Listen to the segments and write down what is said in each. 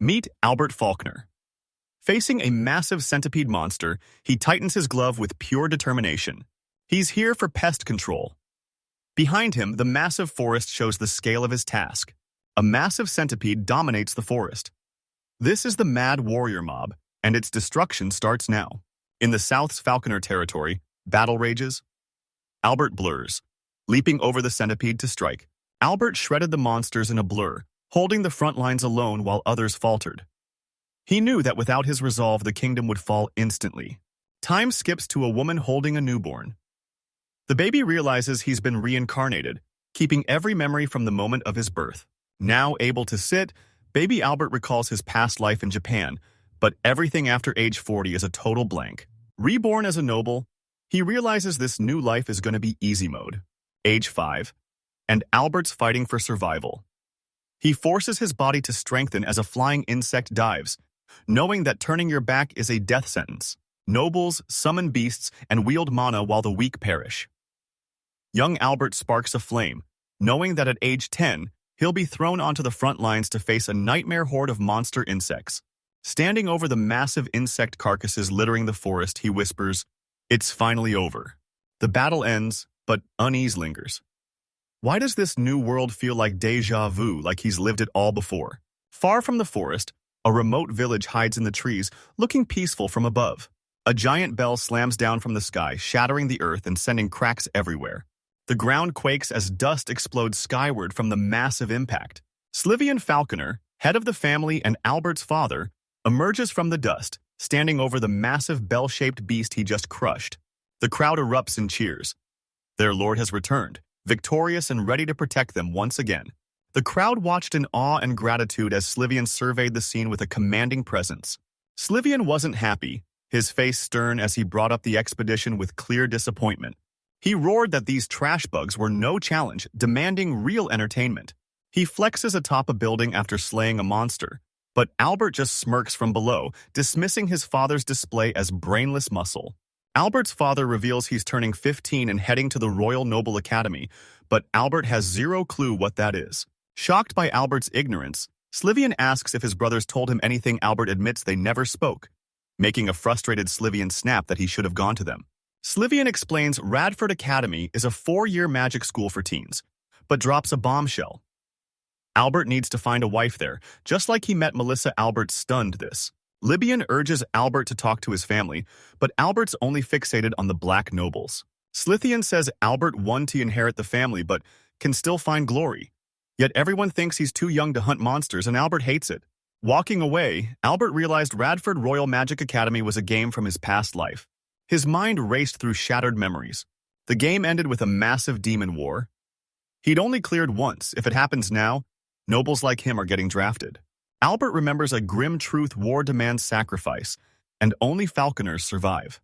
Meet Albert Faulkner. Facing a massive centipede monster, he tightens his glove with pure determination. He's here for pest control. Behind him, the massive forest shows the scale of his task. A massive centipede dominates the forest. This is the Mad Warrior mob, and its destruction starts now. In the South's Falconer territory, battle rages. Albert blurs, leaping over the centipede to strike. Albert shredded the monsters in a blur, holding the front lines alone while others faltered. He knew that without his resolve, the kingdom would fall instantly. Time skips to a woman holding a newborn. The baby realizes he's been reincarnated, keeping every memory from the moment of his birth. Now able to sit, baby Albert recalls his past life in Japan, but everything after age 40 is a total blank. Reborn as a noble, he realizes this new life is going to be easy mode. Age 5, and Albert's fighting for survival. He forces his body to strengthen as a flying insect dives, knowing that turning your back is a death sentence. Nobles summon beasts and wield mana while the weak perish. Young Albert sparks a flame, knowing that at age 10, he'll be thrown onto the front lines to face a nightmare horde of monster insects. Standing over the massive insect carcasses littering the forest, he whispers, "It's finally over." The battle ends, but unease lingers. Why does this new world feel like déjà vu, like he's lived it all before? Far from the forest, a remote village hides in the trees, looking peaceful from above. A giant bell slams down from the sky, shattering the earth and sending cracks everywhere. The ground quakes as dust explodes skyward from the massive impact. Slivian Falconer, head of the family and Albert's father, emerges from the dust, standing over the massive bell-shaped beast he just crushed. The crowd erupts in cheers. Their lord has returned, victorious and ready to protect them once again. The crowd watched in awe and gratitude as Slivian surveyed the scene with a commanding presence. Slivian wasn't happy, his face stern as he brought up the expedition with clear disappointment. He roared that these trash bugs were no challenge, demanding real entertainment. He flexes atop a building after slaying a monster, but Albert just smirks from below, dismissing his father's display as brainless muscle. Albert's father reveals he's turning 15 and heading to the Royal Noble Academy, but Albert has zero clue what that is. Shocked by Albert's ignorance, Slivian asks if his brothers told him anything. Albert admits they never spoke, making a frustrated Slivian snap that he should have gone to them. Slivian explains Radford Academy is a 4-year magic school for teens, but drops a bombshell. Albert needs to find a wife there, just like he met Melissa. Albert stunned this. Libyan urges Albert to talk to his family, but Albert's only fixated on the black nobles. Slithian says Albert won to inherit the family, but can still find glory. Yet everyone thinks he's too young to hunt monsters, and Albert hates it. Walking away, Albert realized Radford Royal Magic Academy was a game from his past life. His mind raced through shattered memories. The game ended with a massive demon war. He'd only cleared once. If it happens now, nobles like him are getting drafted. Albert remembers a grim truth: war demands sacrifice, and only falconers survive.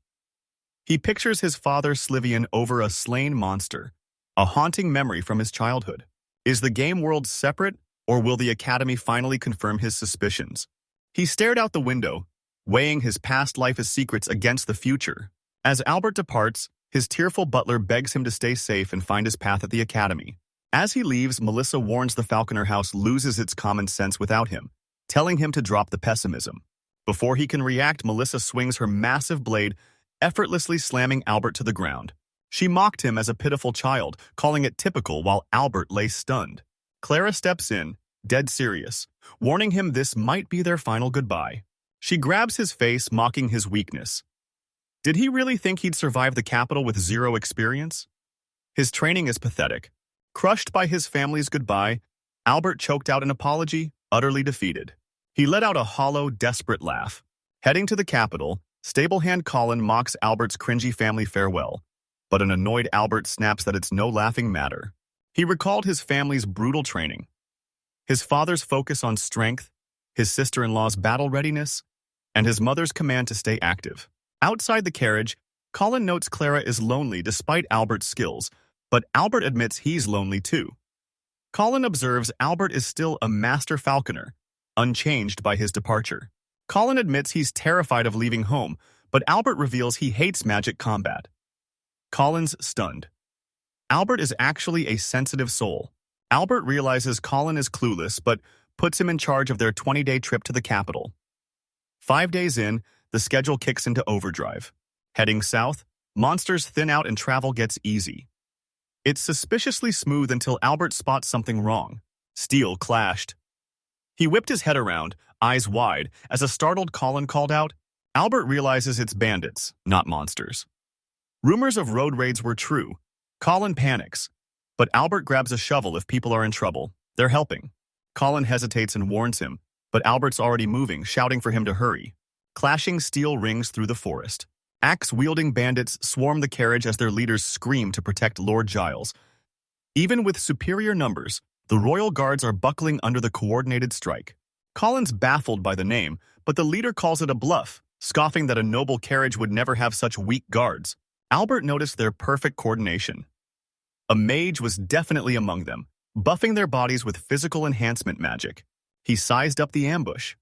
He pictures his father Slivian over a slain monster, a haunting memory from his childhood. Is the game world separate, or will the academy finally confirm his suspicions? He stared out the window, weighing his past life as secrets against the future. As Albert departs, his tearful butler begs him to stay safe and find his path at the academy. As he leaves, Melissa warns the Falconer house loses its common sense without him, telling him to drop the pessimism. Before he can react, Melissa swings her massive blade, effortlessly slamming Albert to the ground. She mocked him as a pitiful child, calling it typical while Albert lay stunned. Clara steps in, dead serious, warning him this might be their final goodbye. She grabs his face, mocking his weakness. Did he really think he'd survive the capital with zero experience? His training is pathetic. Crushed by his family's goodbye, Albert choked out an apology, utterly defeated. He let out a hollow, desperate laugh. Heading to the capital, stablehand Colin mocks Albert's cringy family farewell, but an annoyed Albert snaps that it's no laughing matter. He recalled his family's brutal training, his father's focus on strength, his sister-in-law's battle readiness, and his mother's command to stay active. Outside the carriage, Colin notes Clara is lonely despite Albert's skills, but Albert admits he's lonely too. Colin observes Albert is still a master falconer, unchanged by his departure. Colin admits he's terrified of leaving home, but Albert reveals he hates magic combat. Colin's stunned. Albert is actually a sensitive soul. Albert realizes Colin is clueless, but puts him in charge of their 20-day trip to the capital. 5 days in, the schedule kicks into overdrive. Heading south, monsters thin out and travel gets easy. It's suspiciously smooth until Albert spots something wrong. Steel clashed. He whipped his head around, eyes wide, as a startled Colin called out. Albert realizes it's bandits, not monsters. Rumors of road raids were true. Colin panics. But Albert grabs a shovel if people are in trouble. They're helping. Colin hesitates and warns him, but Albert's already moving, shouting for him to hurry. Clashing steel rings through the forest. Axe-wielding bandits swarm the carriage as their leaders scream to protect Lord Giles. Even with superior numbers, the royal guards are buckling under the coordinated strike. Colin's baffled by the name, but the leader calls it a bluff, scoffing that a noble carriage would never have such weak guards. Albert noticed their perfect coordination. A mage was definitely among them, buffing their bodies with physical enhancement magic. He sized up the ambush.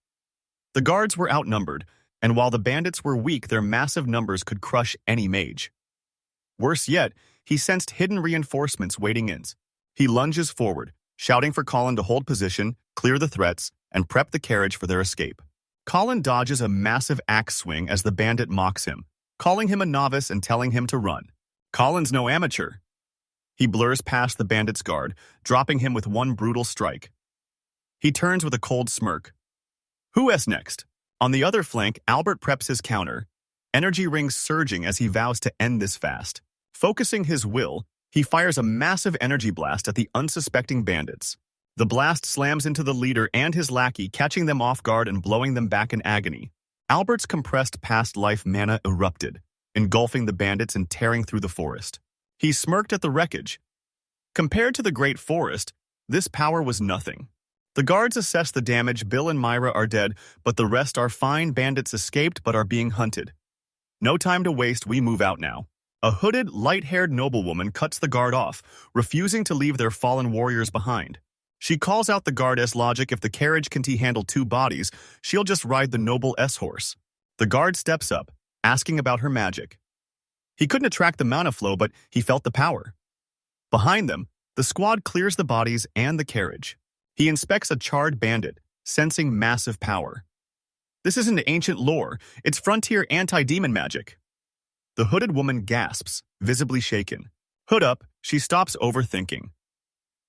The guards were outnumbered, and while the bandits were weak, their massive numbers could crush any mage. Worse yet, he sensed hidden reinforcements waiting in. He lunges forward, shouting for Colin to hold position, clear the threats, and prep the carriage for their escape. Colin dodges a massive axe swing as the bandit mocks him, calling him a novice and telling him to run. Colin's no amateur. He blurs past the bandit's guard, dropping him with one brutal strike. He turns with a cold smirk. Who's next? On the other flank, Albert preps his counter, energy rings surging as he vows to end this fast. Focusing his will, he fires a massive energy blast at the unsuspecting bandits. The blast slams into the leader and his lackey, catching them off guard and blowing them back in agony. Albert's compressed past life mana erupted, engulfing the bandits and tearing through the forest. He smirked at the wreckage. Compared to the Great Forest, this power was nothing. The guards assess the damage. Bill and Myra are dead, but the rest are fine. Bandits escaped but are being hunted. No time to waste, we move out now. A hooded, light-haired noblewoman cuts the guard off, refusing to leave their fallen warriors behind. She calls out the guard as logic: if the carriage can handle 2 bodies, she'll just ride the noble S-horse. The guard steps up, asking about her magic. He couldn't attract the mana flow, but he felt the power. Behind them, the squad clears the bodies and the carriage. He inspects a charred bandit, sensing massive power. This isn't ancient lore, it's frontier anti-demon magic. The hooded woman gasps, visibly shaken. Hood up, she stops overthinking.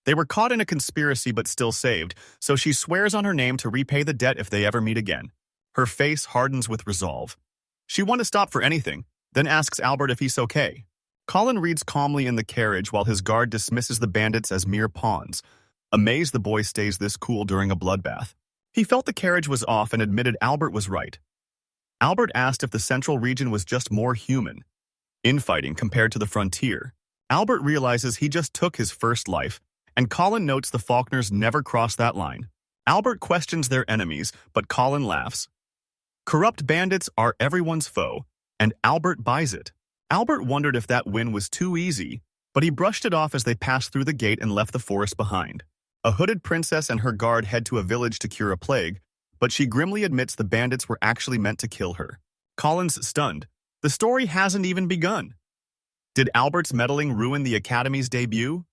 They were caught in a conspiracy but still saved, so she swears on her name to repay the debt if they ever meet again. Her face hardens with resolve. She won't stop for anything, then asks Albert if he's okay. Colin reads calmly in the carriage while his guard dismisses the bandits as mere pawns. Amazed the boy stays this cool during a bloodbath. He felt the carriage was off and admitted Albert was right. Albert asked if the central region was just more human. Infighting compared to the frontier. Albert realizes he just took his first life, and Colin notes the Faulkners never crossed that line. Albert questions their enemies, but Colin laughs. Corrupt bandits are everyone's foe, and Albert buys it. Albert wondered if that win was too easy, but he brushed it off as they passed through the gate and left the forest behind. A hooded princess and her guard head to a village to cure a plague, but she grimly admits the bandits were actually meant to kill her. Colin's stunned. The story hasn't even begun. Did Albert's meddling ruin the Academy's debut?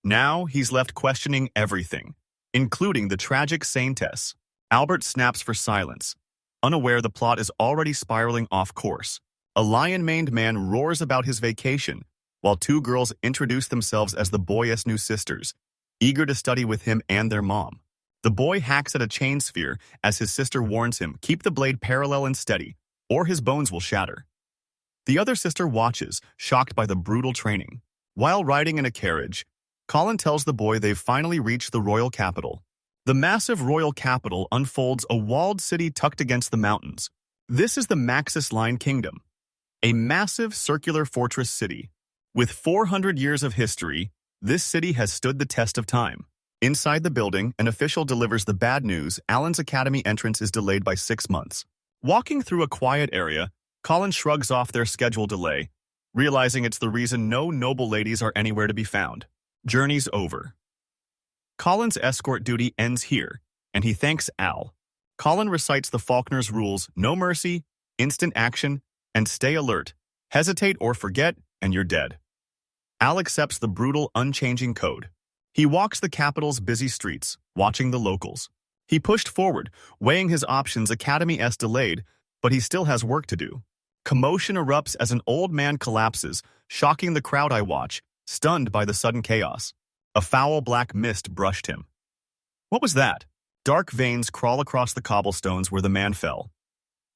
Now he's left questioning everything, including the tragic saintess. Albert snaps for silence, unaware the plot is already spiraling off course. A lion-maned man roars about his vacation, while 2 girls introduce themselves as the boy's new sisters, eager to study with him and their mom. The boy hacks at a chain sphere as his sister warns him, keep the blade parallel and steady, or his bones will shatter. The other sister watches, shocked by the brutal training. While riding in a carriage, Colin tells the boy they've finally reached the royal capital. The massive royal capital unfolds, a walled city tucked against the mountains. This is the Maxis Line Kingdom, a massive circular fortress city. With 400 years of history, this city has stood the test of time. Inside the building, an official delivers the bad news: Alan's Academy entrance is delayed by 6 months. Walking through a quiet area, Colin shrugs off their scheduled delay, realizing it's the reason no noble ladies are anywhere to be found. Journey's over. Colin's escort duty ends here, and he thanks Al. Colin recites the Faulkner's rules: no mercy, instant action, and stay alert. Hesitate or forget, and you're dead. Al accepts the brutal, unchanging code. He walks the capital's busy streets, watching the locals. He pushed forward, weighing his options. Academy S delayed, but he still has work to do. Commotion erupts as an old man collapses, shocking the crowd. I watch, stunned by the sudden chaos. A foul black mist brushed him. What was that? Dark veins crawl across the cobblestones where the man fell.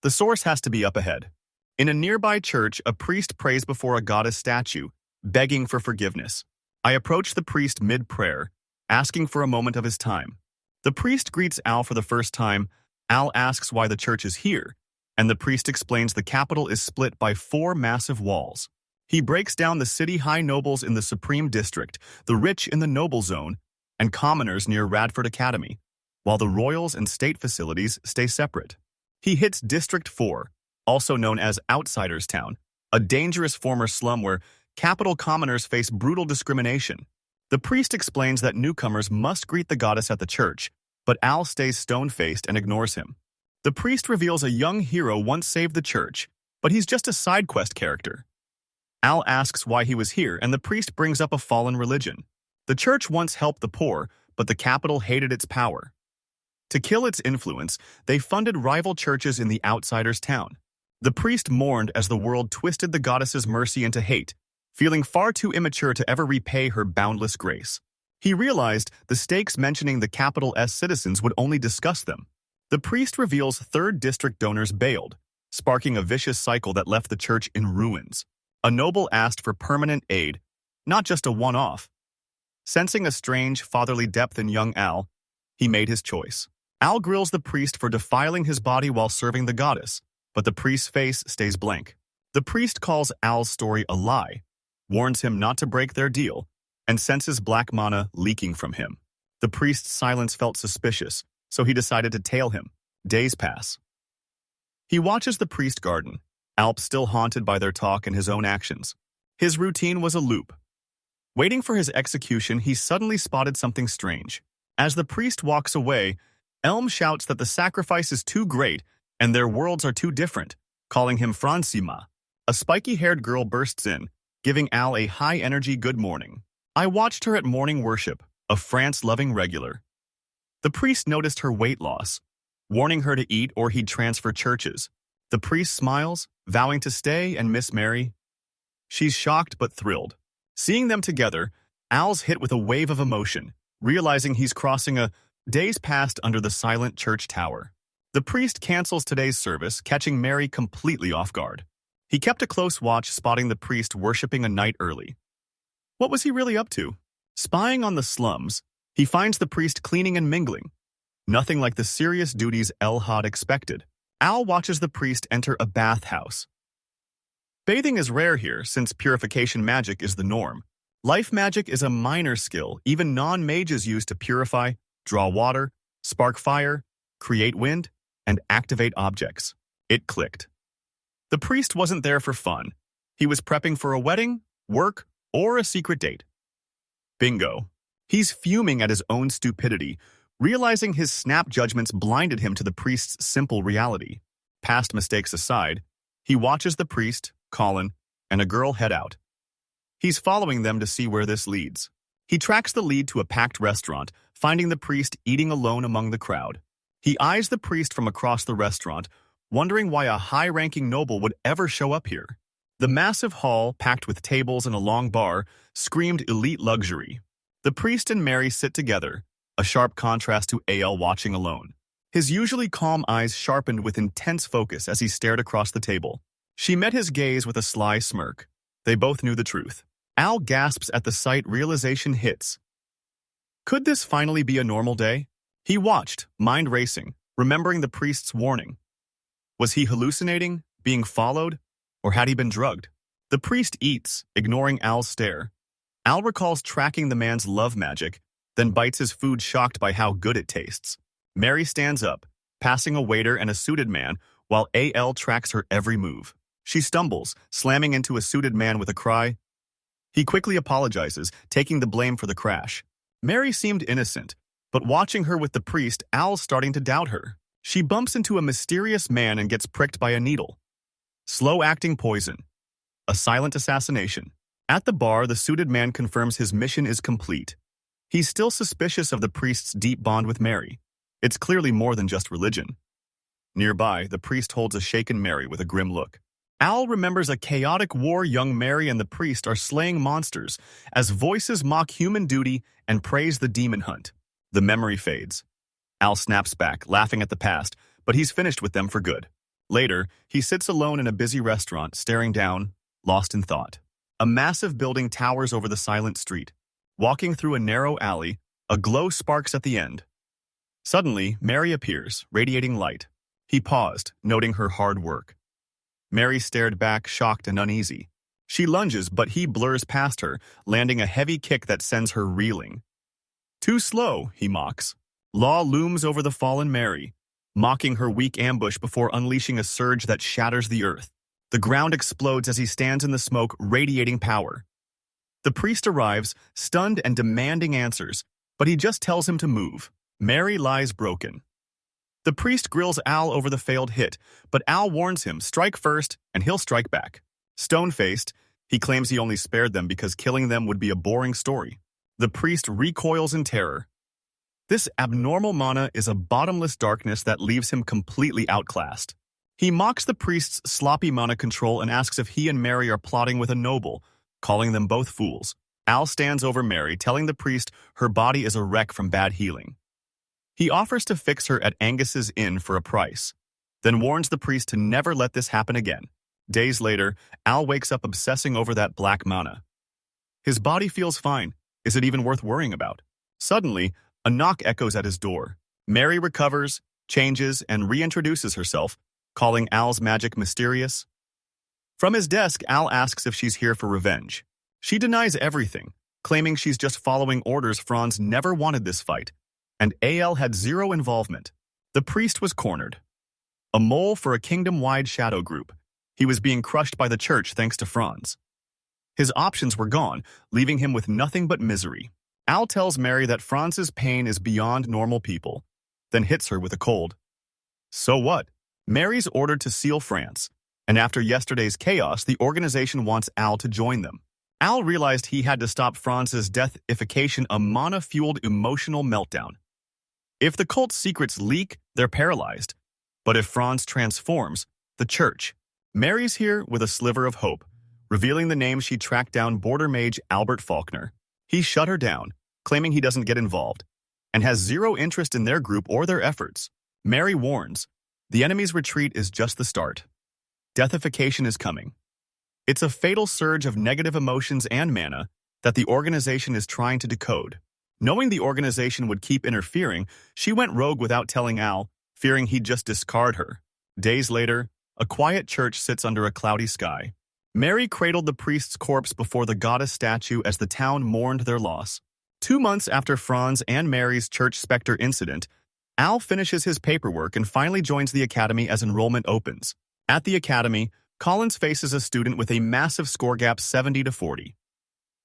The source has to be up ahead. In a nearby church, a priest prays before a goddess statue, begging for forgiveness. I approach the priest mid-prayer, asking for a moment of his time. The priest greets Al for the first time. Al asks why the church is here, and the priest explains the capital is split by 4 massive walls. He breaks down the city-high nobles in the Supreme District, the rich in the Noble Zone, and commoners near Radford Academy, while the royals and state facilities stay separate. He hits District 4, also known as Outsiders Town, a dangerous former slum where capital commoners face brutal discrimination. The priest explains that newcomers must greet the goddess at the church, but Al stays stone-faced and ignores him. The priest reveals a young hero once saved the church, but he's just a side quest character. Al asks why he was here, and the priest brings up a fallen religion. The church once helped the poor, but the capital hated its power. To kill its influence, they funded rival churches in the Outsiders Town. The priest mourned as the world twisted the goddess's mercy into hate, feeling far too immature to ever repay her boundless grace. He realized the stakes mentioning the capital S citizens would only discuss them. The priest reveals 3rd District donors bailed, sparking a vicious cycle that left the church in ruins. A noble asked for permanent aid, not just a one-off. Sensing a strange fatherly depth in young Al, he made his choice. Al grills the priest for defiling his body while serving the goddess, but the priest's face stays blank. The priest calls Al's story a lie, warns him not to break their deal, and senses black mana leaking from him. The priest's silence felt suspicious, so he decided to tail him. Days pass. He watches the priest garden, Alp still haunted by their talk and his own actions. His routine was a loop. Waiting for his execution, he suddenly spotted something strange. As the priest walks away, Elm shouts that the sacrifice is too great and their worlds are too different, calling him Francima. A spiky-haired girl bursts in, giving Al a high-energy good morning. I watched her at morning worship, a France-loving regular. The priest noticed her weight loss, warning her to eat or he'd transfer churches. The priest smiles, vowing to stay and miss Mary. She's shocked but thrilled. Seeing them together, Al's hit with a wave of emotion, realizing he's crossing a days past under the silent church tower. The priest cancels today's service, catching Mary completely off guard. He kept a close watch, spotting the priest worshipping a night early. What was he really up to? Spying on the slums, he finds the priest cleaning and mingling. Nothing like the serious duties El had expected. Al watches the priest enter a bathhouse. Bathing is rare here, since purification magic is the norm. Life magic is a minor skill even non-mages use to purify, draw water, spark fire, create wind, and activate objects. It clicked. The priest wasn't there for fun. He was prepping for a wedding, work, or a secret date. Bingo. He's fuming at his own stupidity, realizing his snap judgments blinded him to the priest's simple reality. Past mistakes aside, he watches the priest, Colin, and a girl head out. He's following them to see where this leads. He tracks the lead to a packed restaurant, finding the priest eating alone among the crowd. He eyes the priest from across the restaurant, wondering why a high-ranking noble would ever show up here. The massive hall, packed with tables and a long bar, screamed elite luxury. The priest and Mary sit together, a sharp contrast to AL watching alone. His usually calm eyes sharpened with intense focus as he stared across the table. She met his gaze with a sly smirk. They both knew the truth. Al gasps at the sight, realization hits. Could this finally be a normal day? He watched, mind racing, remembering the priest's warning. Was he hallucinating, being followed, or had he been drugged? The priest eats, ignoring Al's stare. Al recalls tracking the man's love magic, then bites his food, shocked by how good it tastes. Mary stands up, passing a waiter and a suited man, while AL tracks her every move. She stumbles, slamming into a suited man with a cry. He quickly apologizes, taking the blame for the crash. Mary seemed innocent, but watching her with the priest, Al's starting to doubt her. She bumps into a mysterious man and gets pricked by a needle. Slow-acting poison. A silent assassination. At the bar, the suited man confirms his mission is complete. He's still suspicious of the priest's deep bond with Mary. It's clearly more than just religion. Nearby, the priest holds a shaken Mary with a grim look. Al remembers a chaotic war young Mary and the priest are slaying monsters as voices mock human duty and praise the demon hunt. The memory fades. Al snaps back, laughing at the past, but he's finished with them for good. Later, he sits alone in a busy restaurant, staring down, lost in thought. A massive building towers over the silent street. Walking through a narrow alley, a glow sparks at the end. Suddenly, Mary appears, radiating light. He paused, noting her hard work. Mary stared back, shocked and uneasy. She lunges, but he blurs past her, landing a heavy kick that sends her reeling. Too slow, he mocks. Law looms over the fallen Mary, mocking her weak ambush before unleashing a surge that shatters the earth. The ground explodes as he stands in the smoke, radiating power. The priest arrives, stunned and demanding answers, but he just tells him to move. Mary lies broken. The priest grills Al over the failed hit, but Al warns him, strike first, and he'll strike back. Stone-faced, he claims he only spared them because killing them would be a boring story. The priest recoils in terror. This abnormal mana is a bottomless darkness that leaves him completely outclassed. He mocks the priest's sloppy mana control and asks if he and Mary are plotting with a noble, calling them both fools. Al stands over Mary, telling the priest her body is a wreck from bad healing. He offers to fix her at Angus's inn for a price, then warns the priest to never let this happen again. Days later, Al wakes up obsessing over that black mana. His body feels fine. Is it even worth worrying about? Suddenly, a knock echoes at his door. Mary recovers, changes, and reintroduces herself, calling Al's magic mysterious. From his desk, Al asks if she's here for revenge. She denies everything, claiming she's just following orders. Franz never wanted this fight, and Al had zero involvement. The priest was cornered. A mole for a kingdom-wide shadow group. He was being crushed by the church thanks to Franz. His options were gone, leaving him with nothing but misery. Al tells Mary that Franz's pain is beyond normal people, then hits her with a cold. So what? Mary's ordered to seal France, and after yesterday's chaos, the organization wants Al to join them. Al realized he had to stop Franz's deathification, a mana-fueled emotional meltdown. If the cult's secrets leak, they're paralyzed. But if Franz transforms, the church. Mary's here with a sliver of hope, revealing the name she tracked down, border mage Albert Faulkner. He shut her down, claiming he doesn't get involved, and has zero interest in their group or their efforts. Mary warns, the enemy's retreat is just the start. Deathification is coming. It's a fatal surge of negative emotions and mana that the organization is trying to decode. Knowing the organization would keep interfering, she went rogue without telling Al, fearing he'd just discard her. Days later, a quiet church sits under a cloudy sky. Mary cradled the priest's corpse before the goddess statue as the town mourned their loss. 2 months after Franz and Mary's church specter incident, Al finishes his paperwork and finally joins the academy as enrollment opens. At the academy, Collins faces a student with a massive score gap, 70-40.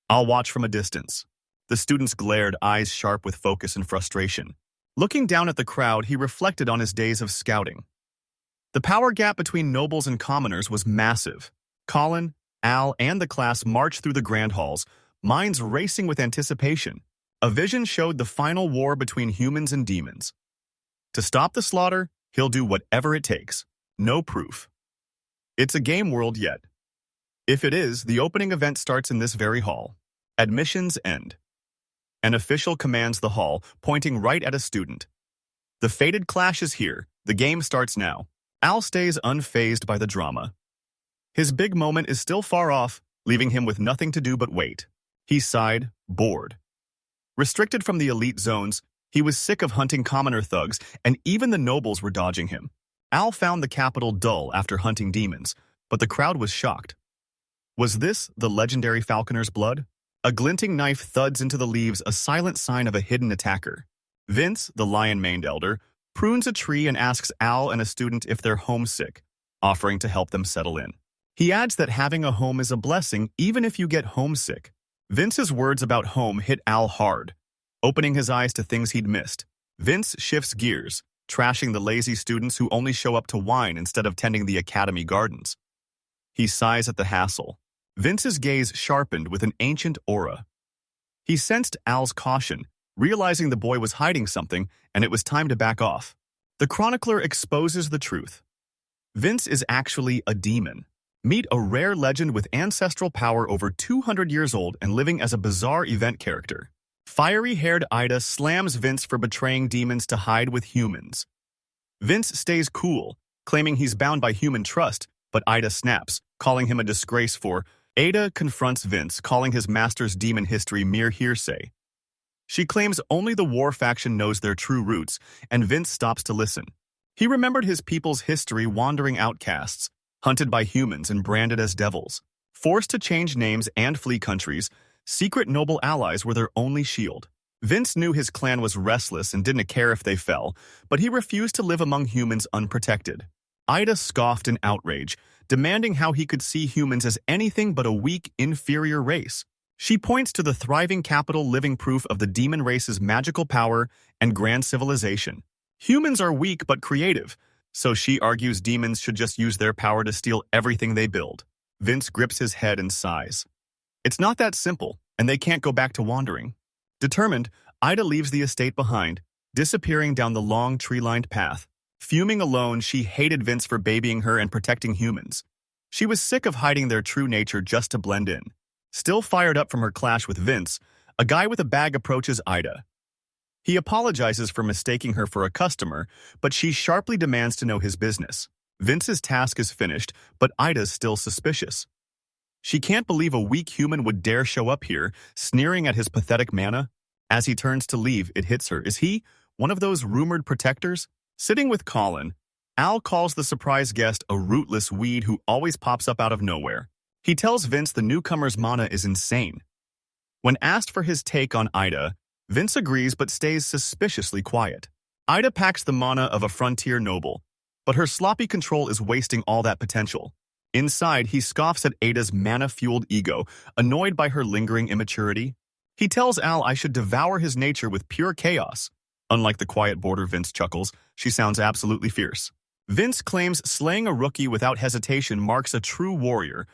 I'll watch from a distance. The student's glared, eyes sharp with focus and frustration. Looking down at the crowd, he reflected on his days of scouting. The power gap between nobles and commoners was massive. Colin, Al, and the class marched through the grand halls, minds racing with anticipation. A vision showed the final war between humans and demons. To stop the slaughter, he'll do whatever it takes. No proof. It's a game world yet. If it is, the opening event starts in this very hall. Admissions end. An official commands the hall, pointing right at a student. The fated clash is here. The game starts now. Al stays unfazed by the drama. His big moment is still far off, leaving him with nothing to do but wait. He sighed, bored. Restricted from the elite zones, he was sick of hunting commoner thugs, and even the nobles were dodging him. Al found the capital dull after hunting demons, but the crowd was shocked. Was this the legendary falconer's blood? A glinting knife thuds into the leaves, a silent sign of a hidden attacker. Vince, the lion-maned elder, prunes a tree and asks Al and a student if they're homesick, offering to help them settle in. He adds that having a home is a blessing even if you get homesick. Vince's words about home hit Al hard, opening his eyes to things he'd missed. Vince shifts gears, trashing the lazy students who only show up to whine instead of tending the academy gardens. He sighs at the hassle. Vince's gaze sharpened with an ancient aura. He sensed Al's caution, realizing the boy was hiding something and it was time to back off. The chronicler exposes the truth. Vince is actually a demon. Meet a rare legend with ancestral power over 200 years old and living as a bizarre event character. Fiery-haired Ida slams Vince for betraying demons to hide with humans. Vince stays cool, claiming he's bound by human trust, but Ida snaps, calling him a disgrace for. Ada confronts Vince, calling his master's demon history mere hearsay. She claims only the war faction knows their true roots, and Vince stops to listen. He remembered his people's history, wandering outcasts, hunted by humans and branded as devils. Forced to change names and flee countries, secret noble allies were their only shield. Vince knew his clan was restless and didn't care if they fell, but he refused to live among humans unprotected. Ida scoffed in outrage, demanding how he could see humans as anything but a weak, inferior race. She points to the thriving capital, living proof of the demon race's magical power and grand civilization. Humans are weak but creative, so she argues demons should just use their power to steal everything they build. Vince grips his head and sighs. It's not that simple, and they can't go back to wandering. Determined, Ida leaves the estate behind, disappearing down the long tree-lined path. Fuming alone, she hated Vince for babying her and protecting humans. She was sick of hiding their true nature just to blend in. Still fired up from her clash with Vince, a guy with a bag approaches Ida. He apologizes for mistaking her for a customer, but she sharply demands to know his business. Vince's task is finished, but Ida's still suspicious. She can't believe a weak human would dare show up here, sneering at his pathetic mana. As he turns to leave, it hits her. Is he one of those rumored protectors? Sitting with Colin, Al calls the surprise guest a rootless weed who always pops up out of nowhere. He tells Vince the newcomer's mana is insane. When asked for his take on Ida, Vince agrees but stays suspiciously quiet. Ida packs the mana of a frontier noble, but her sloppy control is wasting all that potential. Inside, he scoffs at Ada's mana-fueled ego, annoyed by her lingering immaturity. He tells Al I should devour his nature with pure chaos. Unlike the quiet border, Vince chuckles. She sounds absolutely fierce. Vince claims slaying a rookie without hesitation marks a true warrior,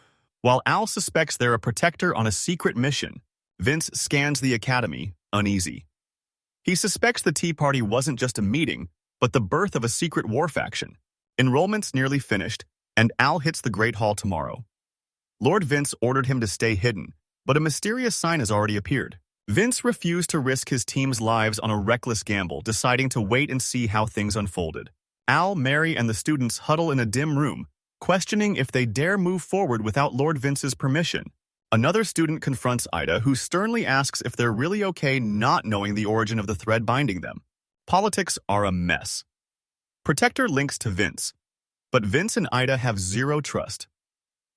while Al suspects they're a protector on a secret mission. Vince scans the academy, uneasy. He suspects the Tea Party wasn't just a meeting, but the birth of a secret war faction. Enrollment's nearly finished, and Al hits the Great Hall tomorrow. Lord Vince ordered him to stay hidden, but a mysterious sign has already appeared. Vince refused to risk his team's lives on a reckless gamble, deciding to wait and see how things unfolded. Al, Mary, and the students huddle in a dim room, questioning if they dare move forward without Lord Vince's permission. Another student confronts Ida, who sternly asks if they're really okay not knowing the origin of the thread binding them. Politics are a mess. Protector links to Vince, but Vince and Ida have zero trust.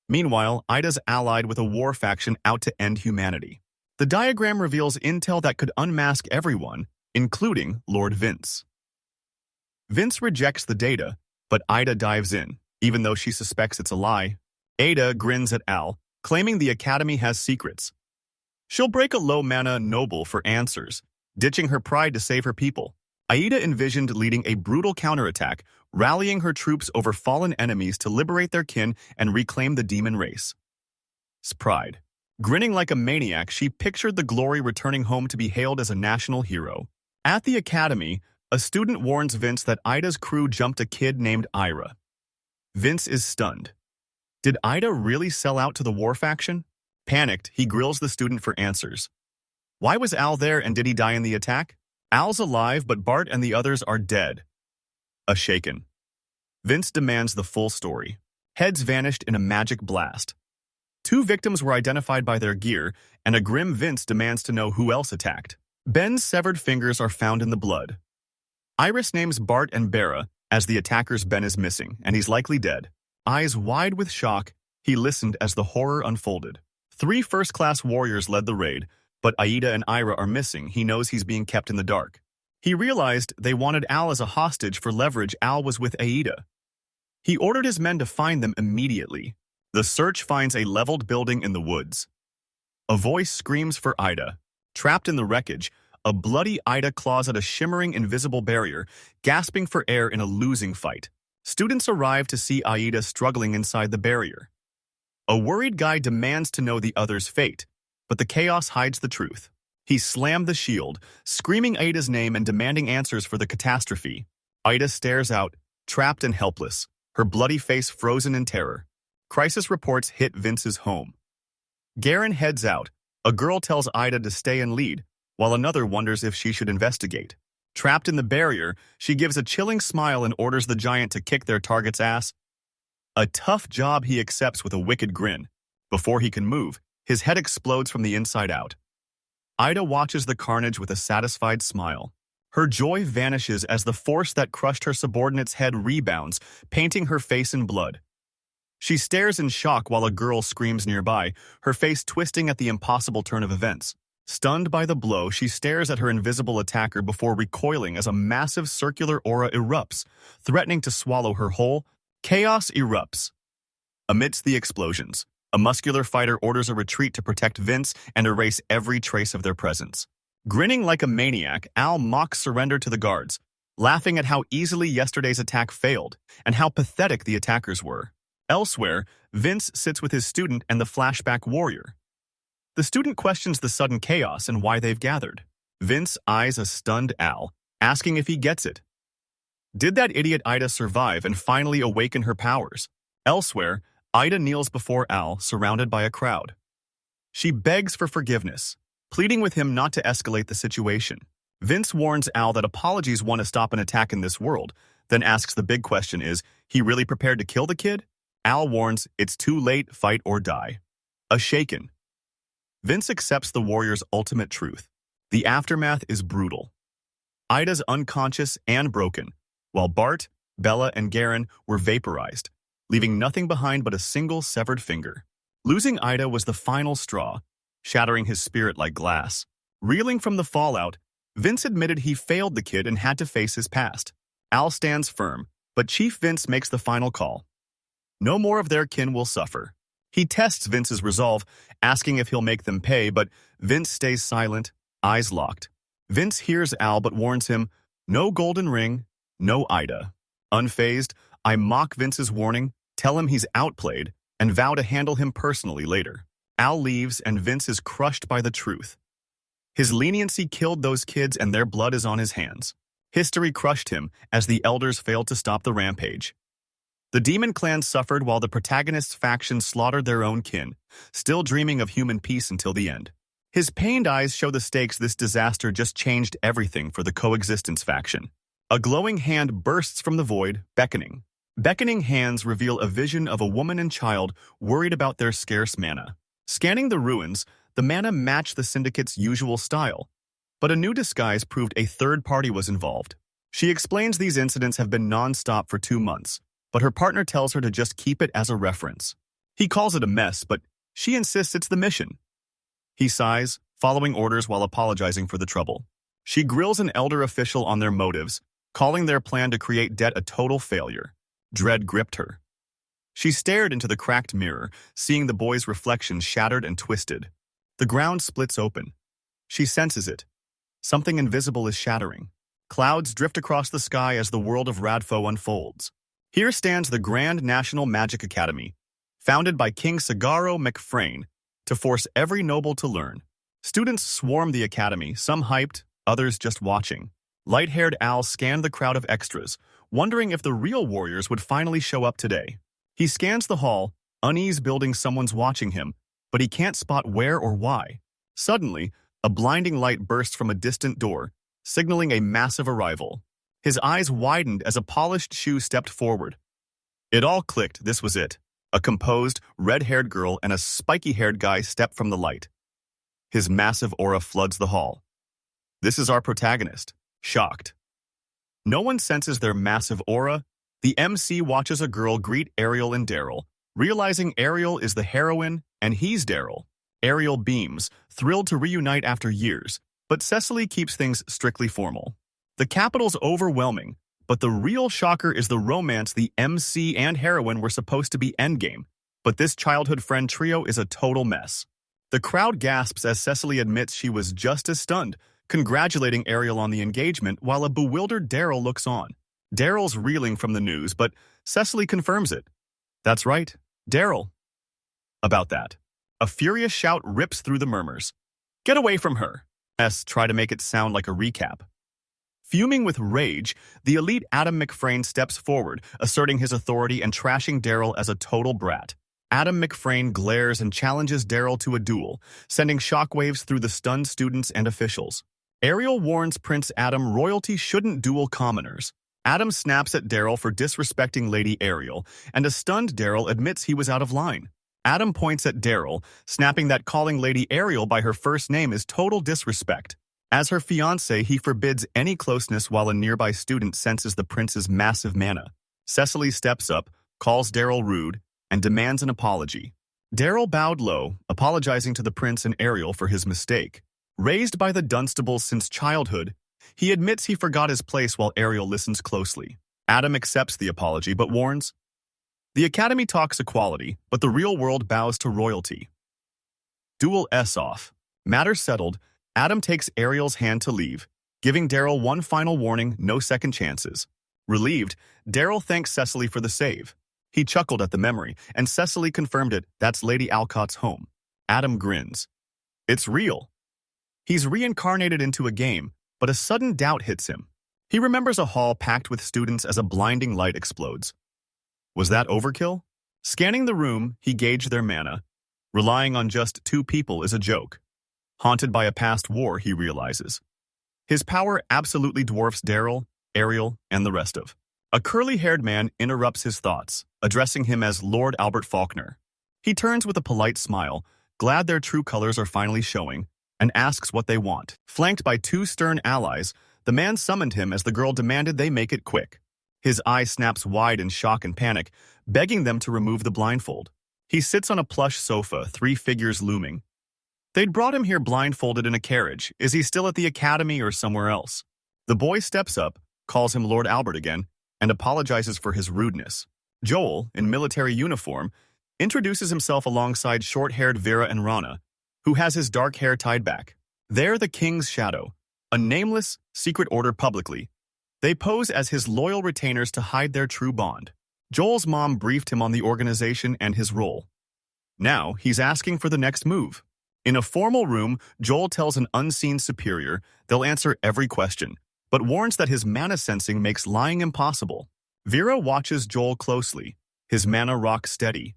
Meanwhile, Ida's allied with a war faction out to end humanity. The diagram reveals intel that could unmask everyone, including Lord Vince. Vince rejects the data, but Ida dives in, even though she suspects it's a lie. Ada grins at Al, claiming the academy has secrets. She'll break a low-mana noble for answers, ditching her pride to save her people. Aida envisioned leading a brutal counterattack, rallying her troops over fallen enemies to liberate their kin and reclaim the demon race. Pride. Grinning like a maniac, she pictured the glory returning home to be hailed as a national hero. At the academy, a student warns Vince that Ida's crew jumped a kid named Ira. Vince is stunned. Did Ida really sell out to the war faction? Panicked, he grills the student for answers. Why was Al there and did he die in the attack? Al's alive, but Bart and the others are dead. Shaken. Vince demands the full story. Heads vanished in a magic blast. 2 victims were identified by their gear, and a grim Vince demands to know who else attacked. Ben's severed fingers are found in the blood. Iris names Bart and Vera as the attackers. Ben is missing, and he's likely dead. Eyes wide with shock, he listened as the horror unfolded. 3 first-class warriors led the raid, but Aida and Ira are missing. He knows he's being kept in the dark. He realized they wanted Al as a hostage for leverage. Al was with Aida. He ordered his men to find them immediately. The search finds a leveled building in the woods. A voice screams for Ida. Trapped in the wreckage, a bloody Ida claws at a shimmering invisible barrier, gasping for air in a losing fight. Students arrive to see Aida struggling inside the barrier. A worried guy demands to know the other's fate, but the chaos hides the truth. He slammed the shield, screaming Ida's name and demanding answers for the catastrophe. Ida stares out, trapped and helpless, her bloody face frozen in terror. Crisis reports hit Vince's home. Garen heads out. A girl tells Ida to stay and lead, while another wonders if she should investigate. Trapped in the barrier, she gives a chilling smile and orders the giant to kick their target's ass. A tough job he accepts with a wicked grin. Before he can move, his head explodes from the inside out. Ida watches the carnage with a satisfied smile. Her joy vanishes as the force that crushed her subordinate's head rebounds, painting her face in blood. She stares in shock while a girl screams nearby, her face twisting at the impossible turn of events. Stunned by the blow, she stares at her invisible attacker before recoiling as a massive circular aura erupts, threatening to swallow her whole. Chaos erupts. Amidst the explosions, a muscular fighter orders a retreat to protect Vince and erase every trace of their presence. Grinning like a maniac, Al mocks surrender to the guards, laughing at how easily yesterday's attack failed and how pathetic the attackers were. Elsewhere, Vince sits with his student and the flashback warrior. The student questions the sudden chaos and why they've gathered. Vince eyes a stunned Al, asking if he gets it. Did that idiot Ida survive and finally awaken her powers? Elsewhere, Ida kneels before Al, surrounded by a crowd. She begs for forgiveness, pleading with him not to escalate the situation. Vince warns Al that apologies want to stop an attack in this world, then asks the big question, is he really prepared to kill the kid? Al warns it's too late, fight or die. A shaken. Vince accepts the warrior's ultimate truth. The aftermath is brutal. Ida's unconscious and broken, while Bart, Bella, and Garen were vaporized, leaving nothing behind but a single severed finger. Losing Ida was the final straw, shattering his spirit like glass. Reeling from the fallout, Vince admitted he failed the kid and had to face his past. Al stands firm, but Chief Vince makes the final call. No more of their kin will suffer. He tests Vince's resolve, asking if he'll make them pay, but Vince stays silent, eyes locked. Vince hears Al but warns him, no golden ring, no Ida. Unfazed, I mock Vince's warning, tell him he's outplayed, and vow to handle him personally later. Al leaves and Vince is crushed by the truth. His leniency killed those kids and their blood is on his hands. History crushed him as the elders failed to stop the rampage. The demon clan suffered while the protagonist's faction slaughtered their own kin, still dreaming of human peace until the end. His pained eyes show the stakes this disaster just changed everything for the coexistence faction. A glowing hand bursts from the void, beckoning. Beckoning hands reveal a vision of a woman and child worried about their scarce mana. Scanning the ruins, the mana matched the Syndicate's usual style, but a new disguise proved a third party was involved. She explains these incidents have been non-stop for 2 months, but her partner tells her to just keep it as a reference. He calls it a mess, but she insists it's the mission. He sighs, following orders while apologizing for the trouble. She grills an elder official on their motives, calling their plan to create debt a total failure. Dread gripped her. She stared into the cracked mirror, seeing the boy's reflection shattered and twisted. The ground splits open. She senses it. Something invisible is shattering. Clouds drift across the sky as the world of Radfo unfolds. Here stands the Grand National Magic Academy, founded by King Sagaro McFrain, to force every noble to learn. Students swarm the academy, some hyped, others just watching. Light-haired Al scanned the crowd of extras, wondering if the real warriors would finally show up today. He scans the hall, unease building someone's watching him, but he can't spot where or why. Suddenly, a blinding light bursts from a distant door, signaling a massive arrival. His eyes widened as a polished shoe stepped forward. It all clicked, this was it. A composed, red-haired girl and a spiky-haired guy step from the light. His massive aura floods the hall. This is our protagonist, shocked. No one senses their massive aura. The MC watches a girl greet Ariel and Daryl, realizing Ariel is the heroine and he's Daryl. Ariel beams, thrilled to reunite after years, but Cecily keeps things strictly formal. The capital's overwhelming, but the real shocker is the romance the MC and heroine were supposed to be endgame, but this childhood friend trio is a total mess. The crowd gasps as Cecily admits she was just as stunned, congratulating Ariel on the engagement while a bewildered Daryl looks on. Daryl's reeling from the news, but Cecily confirms it. That's right, Daryl. About that, a furious shout rips through the murmurs. Get away from her! try to make it sound like a recap. Fuming with rage, the elite Adam McFrane steps forward, asserting his authority and trashing Daryl as a total brat. Adam McFrane glares and challenges Daryl to a duel, sending shockwaves through the stunned students and officials. Ariel warns Prince Adam royalty shouldn't duel commoners. Adam snaps at Daryl for disrespecting Lady Ariel, and a stunned Daryl admits he was out of line. Adam points at Daryl, snapping that calling Lady Ariel by her first name is total disrespect. As her fiancé, he forbids any closeness while a nearby student senses the prince's massive mana. Cecily steps up, calls Daryl rude, and demands an apology. Daryl bowed low, apologizing to the prince and Ariel for his mistake. Raised by the Dunstables since childhood, he admits he forgot his place while Ariel listens closely. Adam accepts the apology but warns, "The Academy talks equality, but the real world bows to royalty." Duel S off. Matter settled, Adam takes Ariel's hand to leave, giving Daryl one final warning, no second chances. Relieved, Daryl thanks Cecily for the save. He chuckled at the memory, and Cecily confirmed it, that's Lady Alcott's home. Adam grins. It's real. He's reincarnated into a game, but a sudden doubt hits him. He remembers a hall packed with students as a blinding light explodes. Was that overkill? Scanning the room, he gauged their mana. Relying on just 2 people is a joke. Haunted by a past war, he realizes. His power absolutely dwarfs Daryl, Ariel, and the rest of. A curly-haired man interrupts his thoughts, addressing him as Lord Albert Faulkner. He turns with a polite smile, glad their true colors are finally showing, and asks what they want. Flanked by 2 stern allies, the man summoned him as the girl demanded they make it quick. His eye snaps wide in shock and panic, begging them to remove the blindfold. He sits on a plush sofa, 3 figures looming. They'd brought him here blindfolded in a carriage. Is he still at the academy or somewhere else? The boy steps up, calls him Lord Albert again, and apologizes for his rudeness. Joel, in military uniform, introduces himself alongside short-haired Vera and Rana, who has his dark hair tied back. They're the King's Shadow, a nameless, secret order publicly. They pose as his loyal retainers to hide their true bond. Joel's mom briefed him on the organization and his role. Now, he's asking for the next move. In a formal room, Joel tells an unseen superior they'll answer every question, but warns that his mana sensing makes lying impossible. Vera watches Joel closely, his mana rock steady.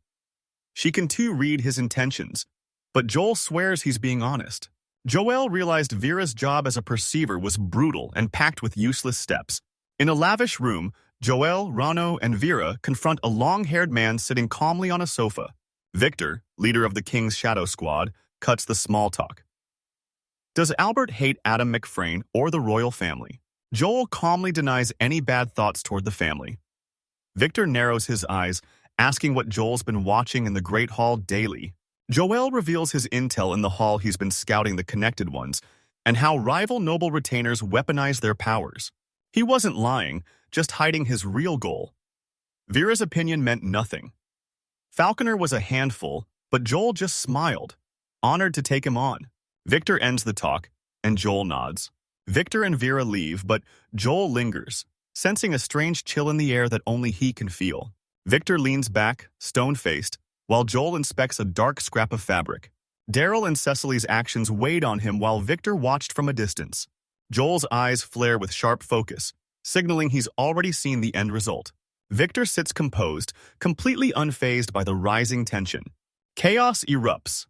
She can too read his intentions, but Joel swears he's being honest. Joel realized Vera's job as a perceiver was brutal and packed with useless steps. In a lavish room, Joel, Rano, and Vera confront a long-haired man sitting calmly on a sofa. Victor, leader of the King's Shadow Squad, cuts the small talk. Does Albert hate Adam McFrane or the royal family? Joel calmly denies any bad thoughts toward the family. Victor narrows his eyes, asking what Joel's been watching in the Great Hall daily. Joel reveals his intel in the hall he's been scouting the Connected Ones, and how rival noble retainers weaponize their powers. He wasn't lying, just hiding his real goal. Vera's opinion meant nothing. Falconer was a handful, but Joel just smiled, honored to take him on. Victor ends the talk, and Joel nods. Victor and Vera leave, but Joel lingers, sensing a strange chill in the air that only he can feel. Victor leans back, stone-faced, while Joel inspects a dark scrap of fabric. Daryl and Cecily's actions weighed on him while Victor watched from a distance. Joel's eyes flare with sharp focus, signaling he's already seen the end result. Victor sits composed, completely unfazed by the rising tension. Chaos erupts.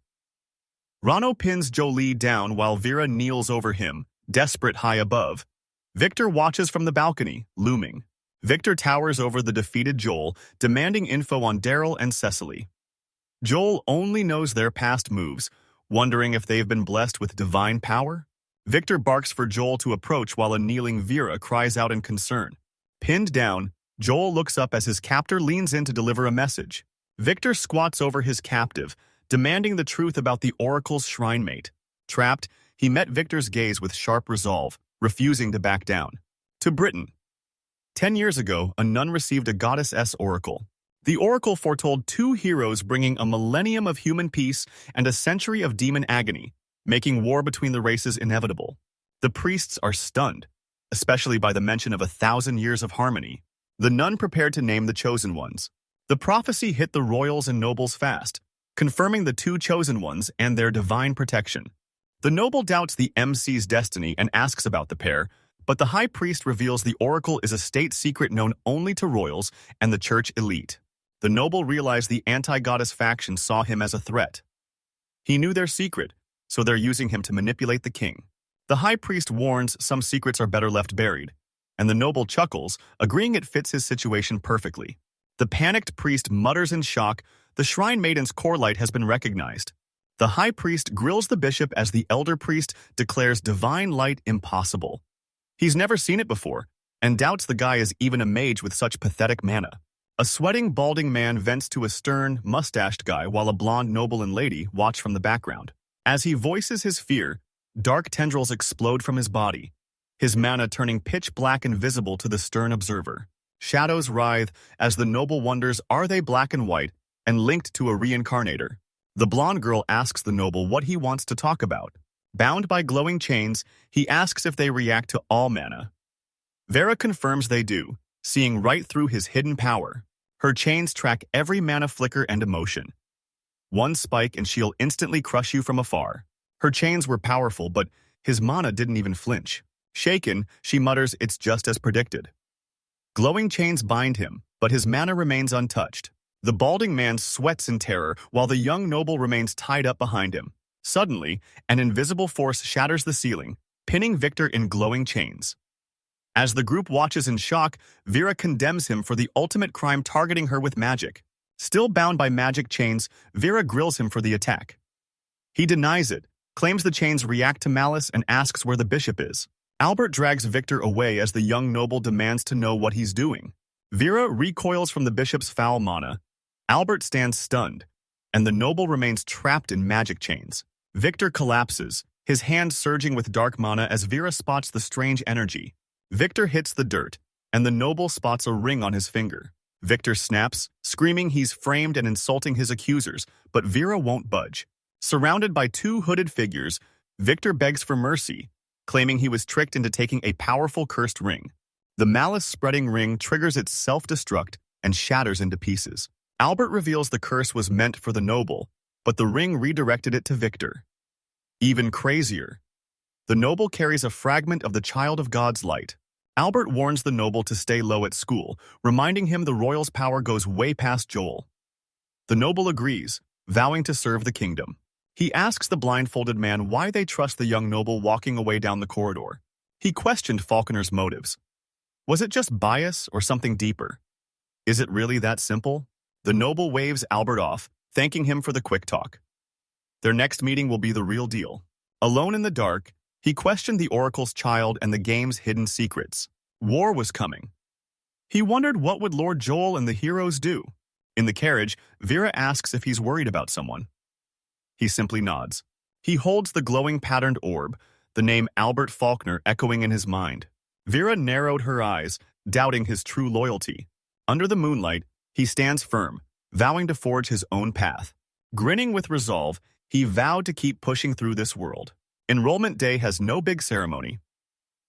Rano pins Jolie down while Vera kneels over him, desperate high above. Victor watches from the balcony, looming. Victor towers over the defeated Joel, demanding info on Daryl and Cecily. Joel only knows their past moves, wondering if they've been blessed with divine power. Victor barks for Joel to approach while a kneeling Vera cries out in concern. Pinned down, Joel looks up as his captor leans in to deliver a message. Victor squats over his captive, demanding the truth about the Oracle's shrine mate. Trapped, he met Victor's gaze with sharp resolve, refusing to back down. To Britain. 10 years ago, a nun received a goddess-s oracle. The oracle foretold 2 heroes bringing a millennium of human peace and a century of demon agony, making war between the races inevitable. The priests are stunned, especially by the mention of 1,000 years of harmony. The nun prepared to name the chosen ones. The prophecy hit the royals and nobles fast, confirming the 2 chosen ones and their divine protection. The noble doubts the MC's destiny and asks about the pair, but the high priest reveals the oracle is a state secret known only to royals and the church elite. The noble realized the anti-goddess faction saw him as a threat. He knew their secret, so they're using him to manipulate the king. The high priest warns some secrets are better left buried, and the noble chuckles, agreeing it fits his situation perfectly. The panicked priest mutters in shock, the shrine maiden's core light has been recognized. The high priest grills the bishop as the elder priest declares divine light impossible. He's never seen it before, and doubts the guy is even a mage with such pathetic mana. A sweating, balding man vents to a stern, mustached guy while a blonde noble and lady watch from the background. As he voices his fear, dark tendrils explode from his body, his mana turning pitch black and visible to the stern observer. Shadows writhe as the noble wonders are they black and white and linked to a reincarnator. The blonde girl asks the noble what he wants to talk about. Bound by glowing chains, he asks if they react to all mana. Vera confirms they do, seeing right through his hidden power. Her chains track every mana flicker and emotion. One spike and she'll instantly crush you from afar. Her chains were powerful, but his mana didn't even flinch. Shaken, she mutters it's just as predicted. Glowing chains bind him, but his mana remains untouched. The balding man sweats in terror while the young noble remains tied up behind him. Suddenly, an invisible force shatters the ceiling, pinning Victor in glowing chains. As the group watches in shock, Vera condemns him for the ultimate crime, targeting her with magic. Still bound by magic chains, Vera grills him for the attack. He denies it, claims the chains react to malice, and asks where the bishop is. Albert drags Victor away as the young noble demands to know what he's doing. Vera recoils from the bishop's foul mana. Albert stands stunned, and the noble remains trapped in magic chains. Victor collapses, his hand surging with dark mana as Vera spots the strange energy. Victor hits the dirt, and the noble spots a ring on his finger. Victor snaps, screaming he's framed and insulting his accusers, but Vera won't budge. Surrounded by two hooded figures, Victor begs for mercy, claiming he was tricked into taking a powerful cursed ring. The malice-spreading ring triggers its self-destruct and shatters into pieces. Albert reveals the curse was meant for the noble, but the ring redirected it to Victor. Even crazier, the noble carries a fragment of the Child of God's light. Albert warns the noble to stay low at school, reminding him the royal's power goes way past Joel. The noble agrees, vowing to serve the kingdom. He asks the blindfolded man why they trust the young noble walking away down the corridor. He questioned Falconer's motives. Was it just bias or something deeper? Is it really that simple? The noble waves Albert off, thanking him for the quick talk. Their next meeting will be the real deal. Alone in the dark, he questioned the Oracle's child and the game's hidden secrets. War was coming. He wondered what would Lord Joel and the heroes do. In the carriage, Vera asks if he's worried about someone. He simply nods. He holds the glowing patterned orb, the name Albert Faulkner echoing in his mind. Vera narrowed her eyes, doubting his true loyalty. Under the moonlight, he stands firm, vowing to forge his own path. Grinning with resolve, he vowed to keep pushing through this world. Enrollment day has no big ceremony.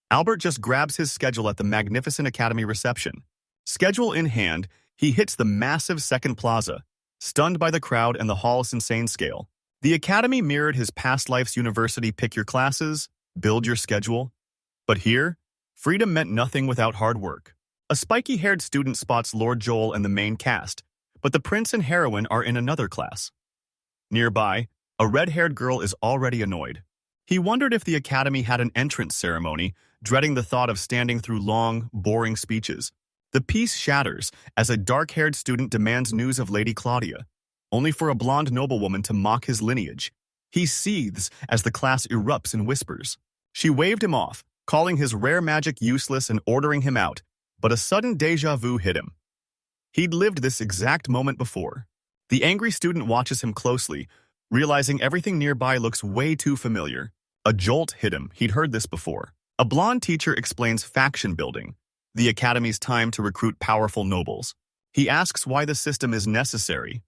Albert just grabs his schedule at the magnificent academy reception. Schedule in hand, he hits the massive second plaza, stunned by the crowd and the hall's insane scale. The academy mirrored his past life's university. Pick your classes, build your schedule. But here, freedom meant nothing without hard work. A spiky-haired student spots Lord Joel and the main cast, but the prince and heroine are in another class. Nearby, a red-haired girl is already annoyed. He wondered if the academy had an entrance ceremony, dreading the thought of standing through long, boring speeches. The peace shatters as a dark-haired student demands news of Lady Claudia, only for a blonde noblewoman to mock his lineage. He seethes as the class erupts in whispers. She waved him off, calling his rare magic useless and ordering him out, but a sudden déjà vu hit him. He'd lived this exact moment before. The angry student watches him closely, realizing everything nearby looks way too familiar. A jolt hit him. He'd heard this before. A blonde teacher explains faction building, the academy's time to recruit powerful nobles. He asks why the system is necessary.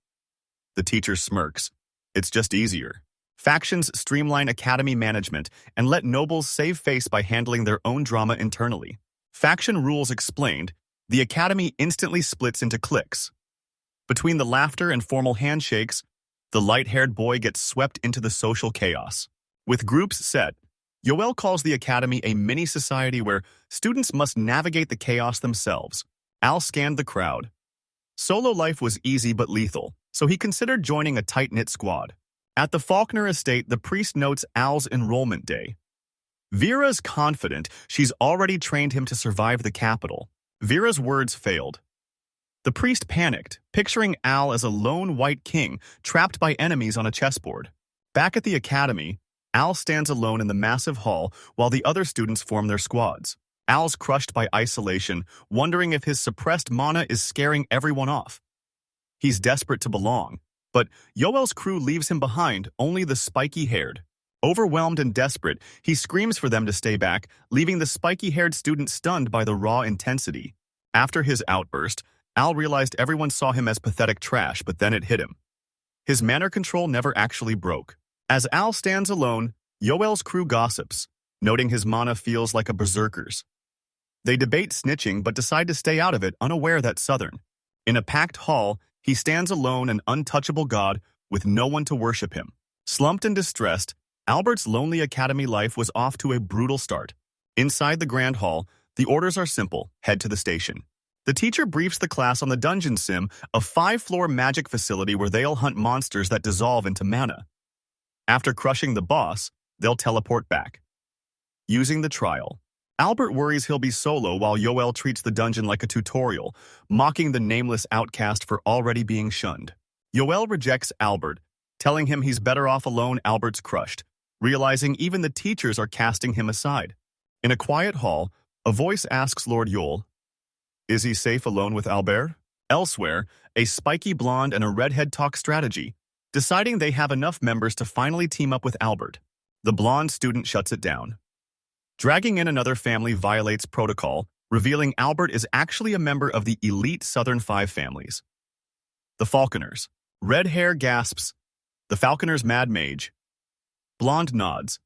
The teacher smirks. It's just easier. Factions streamline academy management and let nobles save face by handling their own drama internally. Faction rules explained, the academy instantly splits into cliques. Between the laughter and formal handshakes, the light-haired boy gets swept into the social chaos. With groups set, Yoel calls the academy a mini-society where students must navigate the chaos themselves. Al scanned the crowd. Solo life was easy but lethal, so he considered joining a tight-knit squad. At the Faulkner estate, the priest notes Al's enrollment day. Vera's confident she's already trained him to survive the capital. Vera's words failed. The priest panicked, picturing Al as a lone white king trapped by enemies on a chessboard. Back at the academy, Al stands alone in the massive hall while the other students form their squads. Al's crushed by isolation, wondering if his suppressed mana is scaring everyone off. He's desperate to belong, but Yoel's crew leaves him behind, only the spiky-haired. Overwhelmed and desperate, he screams for them to stay back, leaving the spiky-haired student stunned by the raw intensity. After his outburst, Al realized everyone saw him as pathetic trash, but then it hit him. His mana control never actually broke. As Al stands alone, Yoel's crew gossips, noting his mana feels like a berserker's. They debate snitching but decide to stay out of it, unaware that Southern. In a packed hall, he stands alone, an untouchable god, with no one to worship him. Slumped and distressed, Albert's lonely academy life was off to a brutal start. Inside the grand hall, the orders are simple: head to the station. The teacher briefs the class on the dungeon sim, a 5-floor magic facility where they'll hunt monsters that dissolve into mana. After crushing the boss, they'll teleport back. Using the trial, Albert worries he'll be solo while Yoel treats the dungeon like a tutorial, mocking the nameless outcast for already being shunned. Yoel rejects Albert, telling him he's better off alone. Albert's crushed, realizing even the teachers are casting him aside. In a quiet hall, a voice asks Lord Yoel, "Is he safe alone with Albert?" Elsewhere, a spiky blonde and a redhead talk strategy, deciding they have enough members to finally team up with Albert. The blonde student shuts it down. Dragging in another family violates protocol, revealing Albert is actually a member of the elite Southern 5 families. The Falconers. Red hair gasps. The Falconers' mad mage. Blonde nods.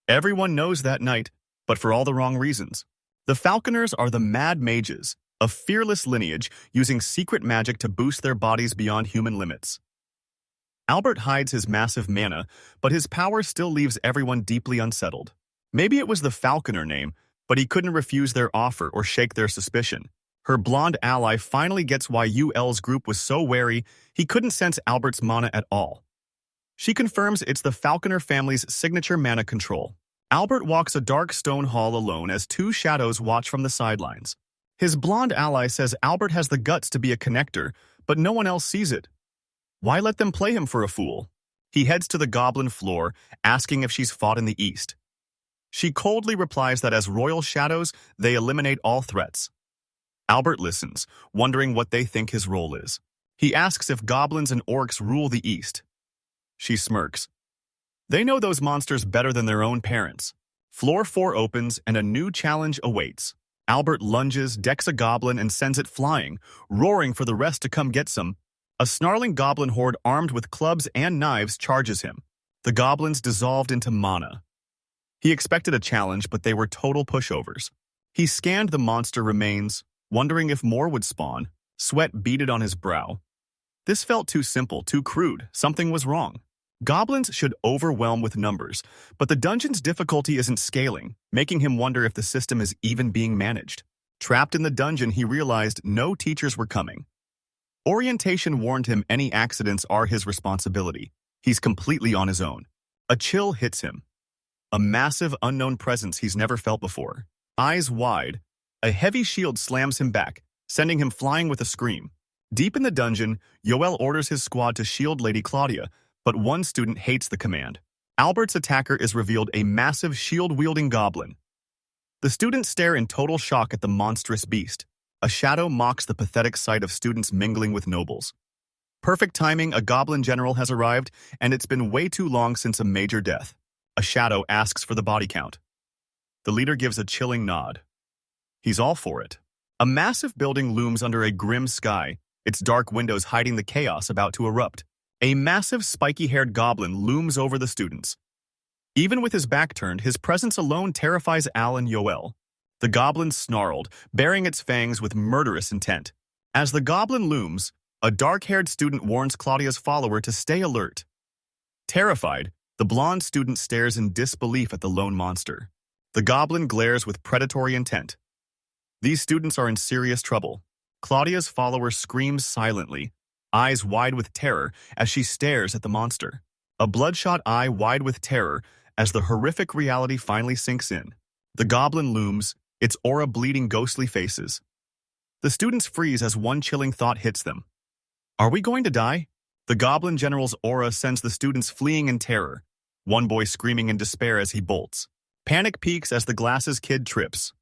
Everyone knows that night, but for all the wrong reasons. The Falconers are the mad mages, a fearless lineage using secret magic to boost their bodies beyond human limits. Albert hides his massive mana, but his power still leaves everyone deeply unsettled. Maybe it was the Falconer name, but he couldn't refuse their offer or shake their suspicion. Her blonde ally finally gets why UL's group was so wary he couldn't sense Albert's mana at all. She confirms it's the Falconer family's signature mana control. Albert walks a dark stone hall alone as 2 shadows watch from the sidelines. His blonde ally says Albert has the guts to be a connector, but no one else sees it. Why let them play him for a fool? He heads to the goblin floor, asking if she's fought in the East. She coldly replies that as royal shadows, they eliminate all threats. Albert listens, wondering what they think his role is. He asks if goblins and orcs rule the East. She smirks. They know those monsters better than their own parents. Floor 4 opens and a new challenge awaits. Albert lunges, decks a goblin, and sends it flying, roaring for the rest to come get some. A snarling goblin horde armed with clubs and knives charges him. The goblins dissolved into mana. He expected a challenge, but they were total pushovers. He scanned the monster remains, wondering if more would spawn. Sweat beaded on his brow. This felt too simple, too crude. Something was wrong. Goblins should overwhelm with numbers, but the dungeon's difficulty isn't scaling, making him wonder if the system is even being managed. Trapped in the dungeon, he realized no teachers were coming. Orientation warned him any accidents are his responsibility. He's completely on his own. A chill hits him. A massive unknown presence he's never felt before. Eyes wide, a heavy shield slams him back, sending him flying with a scream. Deep in the dungeon, Yoel orders his squad to shield Lady Claudia, but one student hates the command. Albert's attacker is revealed a massive shield-wielding goblin. The students stare in total shock at the monstrous beast. A shadow mocks the pathetic sight of students mingling with nobles. Perfect timing, a goblin general has arrived, and it's been way too long since a major death. A shadow asks for the body count. The leader gives a chilling nod. He's all for it. A massive building looms under a grim sky, its dark windows hiding the chaos about to erupt. A massive spiky-haired goblin looms over the students. Even with his back turned, his presence alone terrifies Al and Yoel. The goblin snarled, baring its fangs with murderous intent. As the goblin looms, a dark-haired student warns Claudia's follower to stay alert. Terrified, The blonde student stares in disbelief at the lone monster. The goblin glares with predatory intent. These students are in serious trouble. Claudia's follower screams silently, eyes wide with terror as she stares at the monster. A bloodshot eye wide with terror as the horrific reality finally sinks in. The goblin looms, its aura bleeding ghostly faces. The students freeze as one chilling thought hits them. Are we going to die? The goblin general's aura sends the students fleeing in terror, one boy screaming in despair as he bolts. Panic peaks as the glasses kid trips.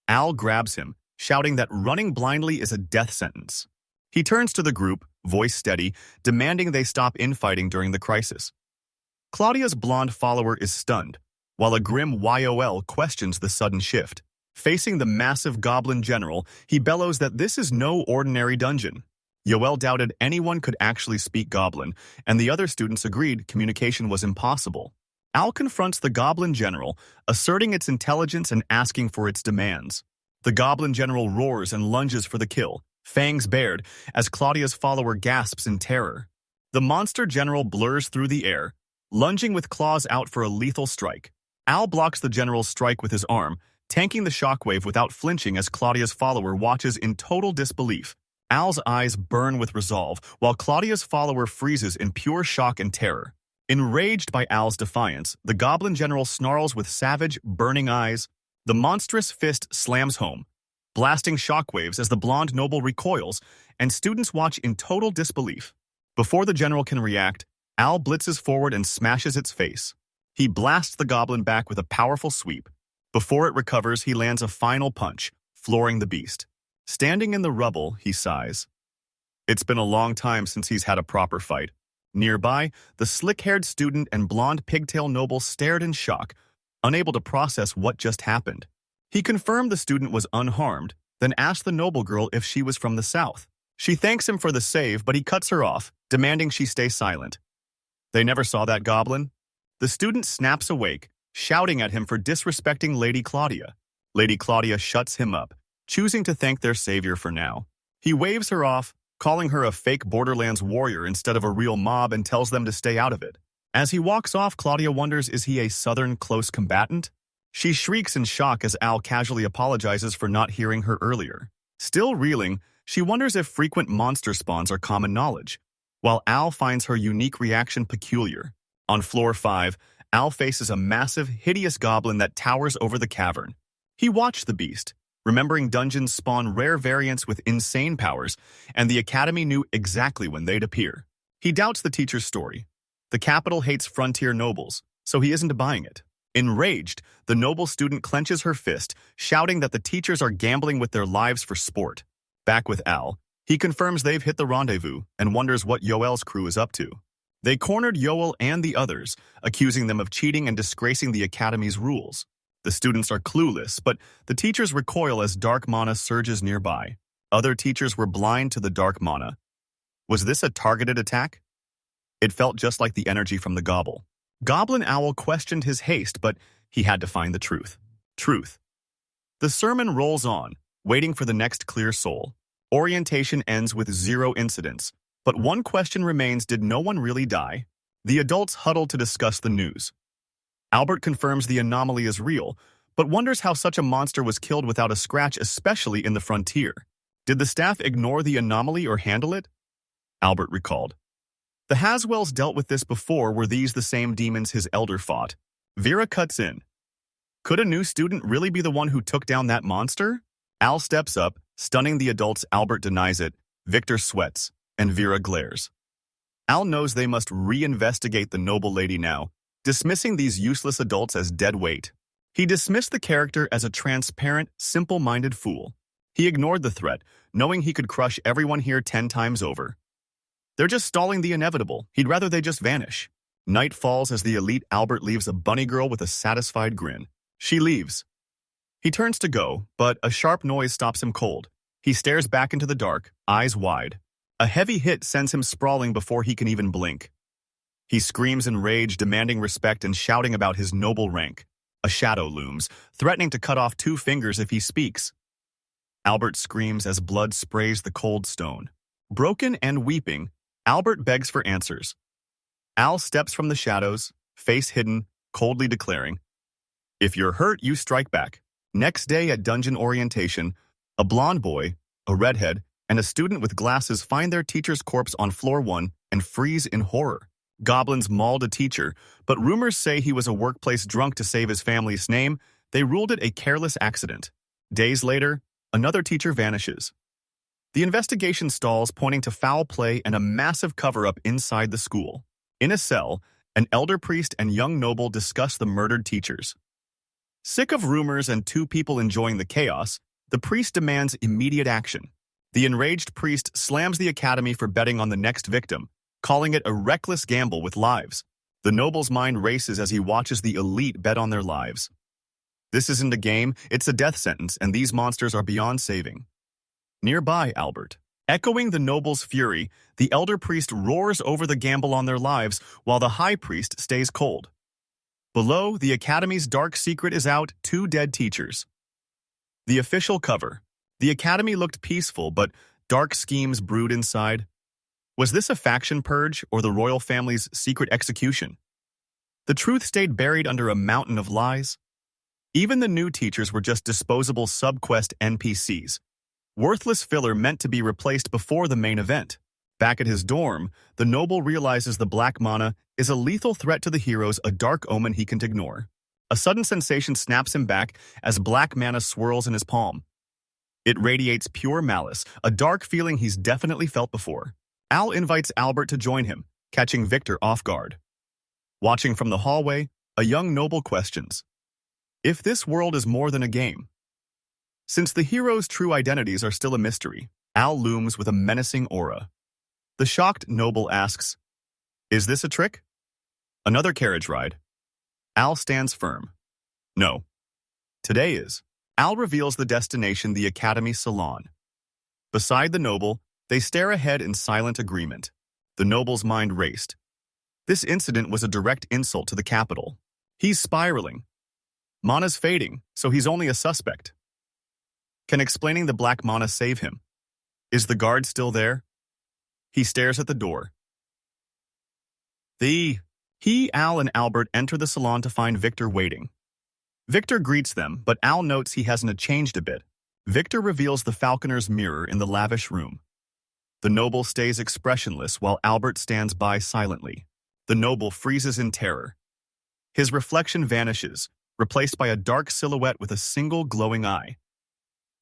Al grabs him, shouting that running blindly is a death sentence. He turns to the group, voice steady, demanding they stop infighting during the crisis. Claudia's blonde follower is stunned, while a grim YOL questions the sudden shift. Facing the massive goblin general, he bellows that this is no ordinary dungeon. Yoel doubted anyone could actually speak goblin, and the other students agreed communication was impossible. Al confronts the goblin general, asserting its intelligence and asking for its demands. The goblin general roars and lunges for the kill, fangs bared, as Claudia's follower gasps in terror. The monster general blurs through the air, lunging with claws out for a lethal strike. Al blocks the general's strike with his arm, tanking the shockwave without flinching as Claudia's follower watches in total disbelief. Al's eyes burn with resolve, while Claudia's follower freezes in pure shock and terror. Enraged by Al's defiance, the goblin general snarls with savage, burning eyes. The monstrous fist slams home, blasting shockwaves as the blonde noble recoils, and students watch in total disbelief. Before the general can react, Al blitzes forward and smashes its face. He blasts the goblin back with a powerful sweep. Before it recovers, he lands a final punch, flooring the beast. Standing in the rubble, he sighs. It's been a long time since he's had a proper fight. Nearby, the slick-haired student and blonde pigtail noble stared in shock, unable to process what just happened. He confirmed the student was unharmed, then asked the noble girl if she was from the south. She thanks him for the save, but he cuts her off, demanding she stay silent. They never saw that goblin? The student snaps awake, shouting at him for disrespecting Lady Claudia. Lady Claudia shuts him up, choosing to thank their savior for now. He waves her off, calling her a fake Borderlands warrior instead of a real mob, and tells them to stay out of it. As he walks off, Claudia wonders, is he a southern close combatant? She shrieks in shock as Al casually apologizes for not hearing her earlier. Still reeling, she wonders if frequent monster spawns are common knowledge, while Al finds her unique reaction peculiar. On floor 5, Al faces a massive, hideous goblin that towers over the cavern. He watched the beast, remembering dungeons spawn rare variants with insane powers, and the academy knew exactly when they'd appear. He doubts the teacher's story. The capital hates frontier nobles, so he isn't buying it. Enraged, the noble student clenches her fist, shouting that the teachers are gambling with their lives for sport. Back with Al, he confirms they've hit the rendezvous and wonders what Yoel's crew is up to. They cornered Yoel and the others, accusing them of cheating and disgracing the academy's rules. The students are clueless, but the teachers recoil as dark mana surges nearby. Other teachers were blind to the dark mana. Was this a targeted attack? It felt just like the energy from the gobble. Goblin Owl questioned his haste, but he had to find the truth. Truth. The sermon rolls on, waiting for the next clear soul. Orientation ends with 0 incidents, but one question remains: did no one really die? The adults huddle to discuss the news. Albert confirms the anomaly is real, but wonders how such a monster was killed without a scratch, especially in the frontier. Did the staff ignore the anomaly or handle it? Albert recalled. The Haswells dealt with this before. Were these the same demons his elder fought? Vera cuts in. Could a new student really be the one who took down that monster? Al steps up, stunning the adults. Albert denies it. Victor sweats, and Vera glares. Al knows they must reinvestigate the noble lady now, dismissing these useless adults as dead weight. He dismissed the character as a transparent, simple-minded fool. He ignored the threat, knowing he could crush everyone here 10 times over. They're just stalling the inevitable. He'd rather they just vanish. Night falls as the elite Albert leaves a bunny girl with a satisfied grin. She leaves. He turns to go, but a sharp noise stops him cold. He stares back into the dark, eyes wide. A heavy hit sends him sprawling before he can even blink. He screams in rage, demanding respect and shouting about his noble rank. A shadow looms, threatening to cut off 2 fingers if he speaks. Albert screams as blood sprays the cold stone. Broken and weeping, Albert begs for answers. Al steps from the shadows, face hidden, coldly declaring, "If you're hurt, you strike back." Next day at dungeon orientation, a blonde boy, a redhead, and a student with glasses find their teacher's corpse on floor 1 and freeze in horror. Goblins mauled a teacher, but rumors say he was a workplace drunk to save his family's name. They ruled it a careless accident. Days later, another teacher vanishes. The investigation stalls, pointing to foul play and a massive cover-up inside the school. In a cell, an elder priest and young noble discuss the murdered teachers. Sick of rumors and two people enjoying the chaos, the priest demands immediate action. The enraged priest slams the academy for betting on the next victim, calling it a reckless gamble with lives. The noble's mind races as he watches the elite bet on their lives. This isn't a game, it's a death sentence, and these monsters are beyond saving. Nearby, Albert. Echoing the noble's fury, the elder priest roars over the gamble on their lives while the high priest stays cold. Below, the academy's dark secret is out: 2 dead teachers. The official cover. The academy looked peaceful, but dark schemes brewed inside. Was this a faction purge or the royal family's secret execution? The truth stayed buried under a mountain of lies. Even the new teachers were just disposable sub-quest NPCs. Worthless filler meant to be replaced before the main event. Back at his dorm, the noble realizes the black mana is a lethal threat to the heroes, a dark omen he can't ignore. A sudden sensation snaps him back as black mana swirls in his palm. It radiates pure malice, a dark feeling he's definitely felt before. Al invites Albert to join him, catching Victor off guard. Watching from the hallway, a young noble questions, if this world is more than a game. Since the heroes' true identities are still a mystery, Al looms with a menacing aura. The shocked noble asks, "Is this a trick? Another carriage ride?" Al stands firm. "No. Today is." Al reveals the destination, the Academy Salon. Beside the noble, they stare ahead in silent agreement. The noble's mind raced. This incident was a direct insult to the capital. He's spiraling. Mana's fading, so he's only a suspect. Can explaining the black mana save him? Is the guard still there? He stares at the door. He, Al, and Albert enter the salon to find Victor waiting. Victor greets them, but Al notes he hasn't changed a bit. Victor reveals the falconer's mirror in the lavish room. The noble stays expressionless while Albert stands by silently. The noble freezes in terror. His reflection vanishes, replaced by a dark silhouette with a single glowing eye.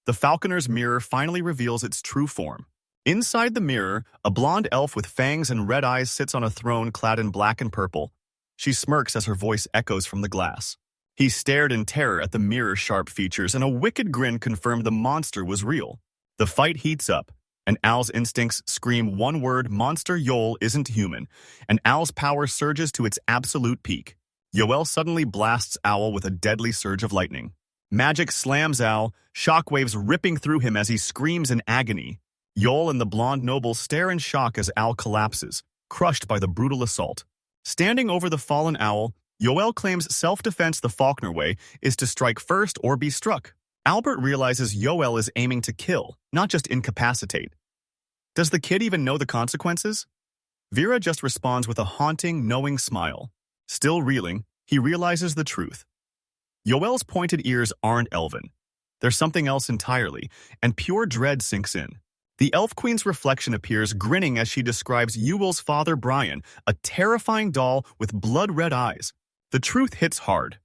The falconer's mirror finally reveals its true form. Inside the mirror, a blonde elf with fangs and red eyes sits on a throne clad in black and purple. She smirks as her voice echoes from the glass. He stared in terror at the mirror's sharp features, and a wicked grin confirmed the monster was real. The fight heats up, and Al's instincts scream one word: monster. Yoel isn't human, and Al's power surges to its absolute peak. Yoel suddenly blasts Owl with a deadly surge of lightning. Magic slams Al, shockwaves ripping through him as he screams in agony. Yoel and the blonde noble stare in shock as Al collapses, crushed by the brutal assault. Standing over the fallen owl, Yoel claims self-defense the Faulkner way is to strike first or be struck. Albert realizes Yoel is aiming to kill, not just incapacitate. Does the kid even know the consequences? Vera just responds with a haunting, knowing smile. Still reeling, he realizes the truth. Yoel's pointed ears aren't elven. They're something else entirely, and pure dread sinks in. The Elf Queen's reflection appears, grinning as she describes Yoel's father, Brian, a terrifying doll with blood-red eyes. The truth hits hard.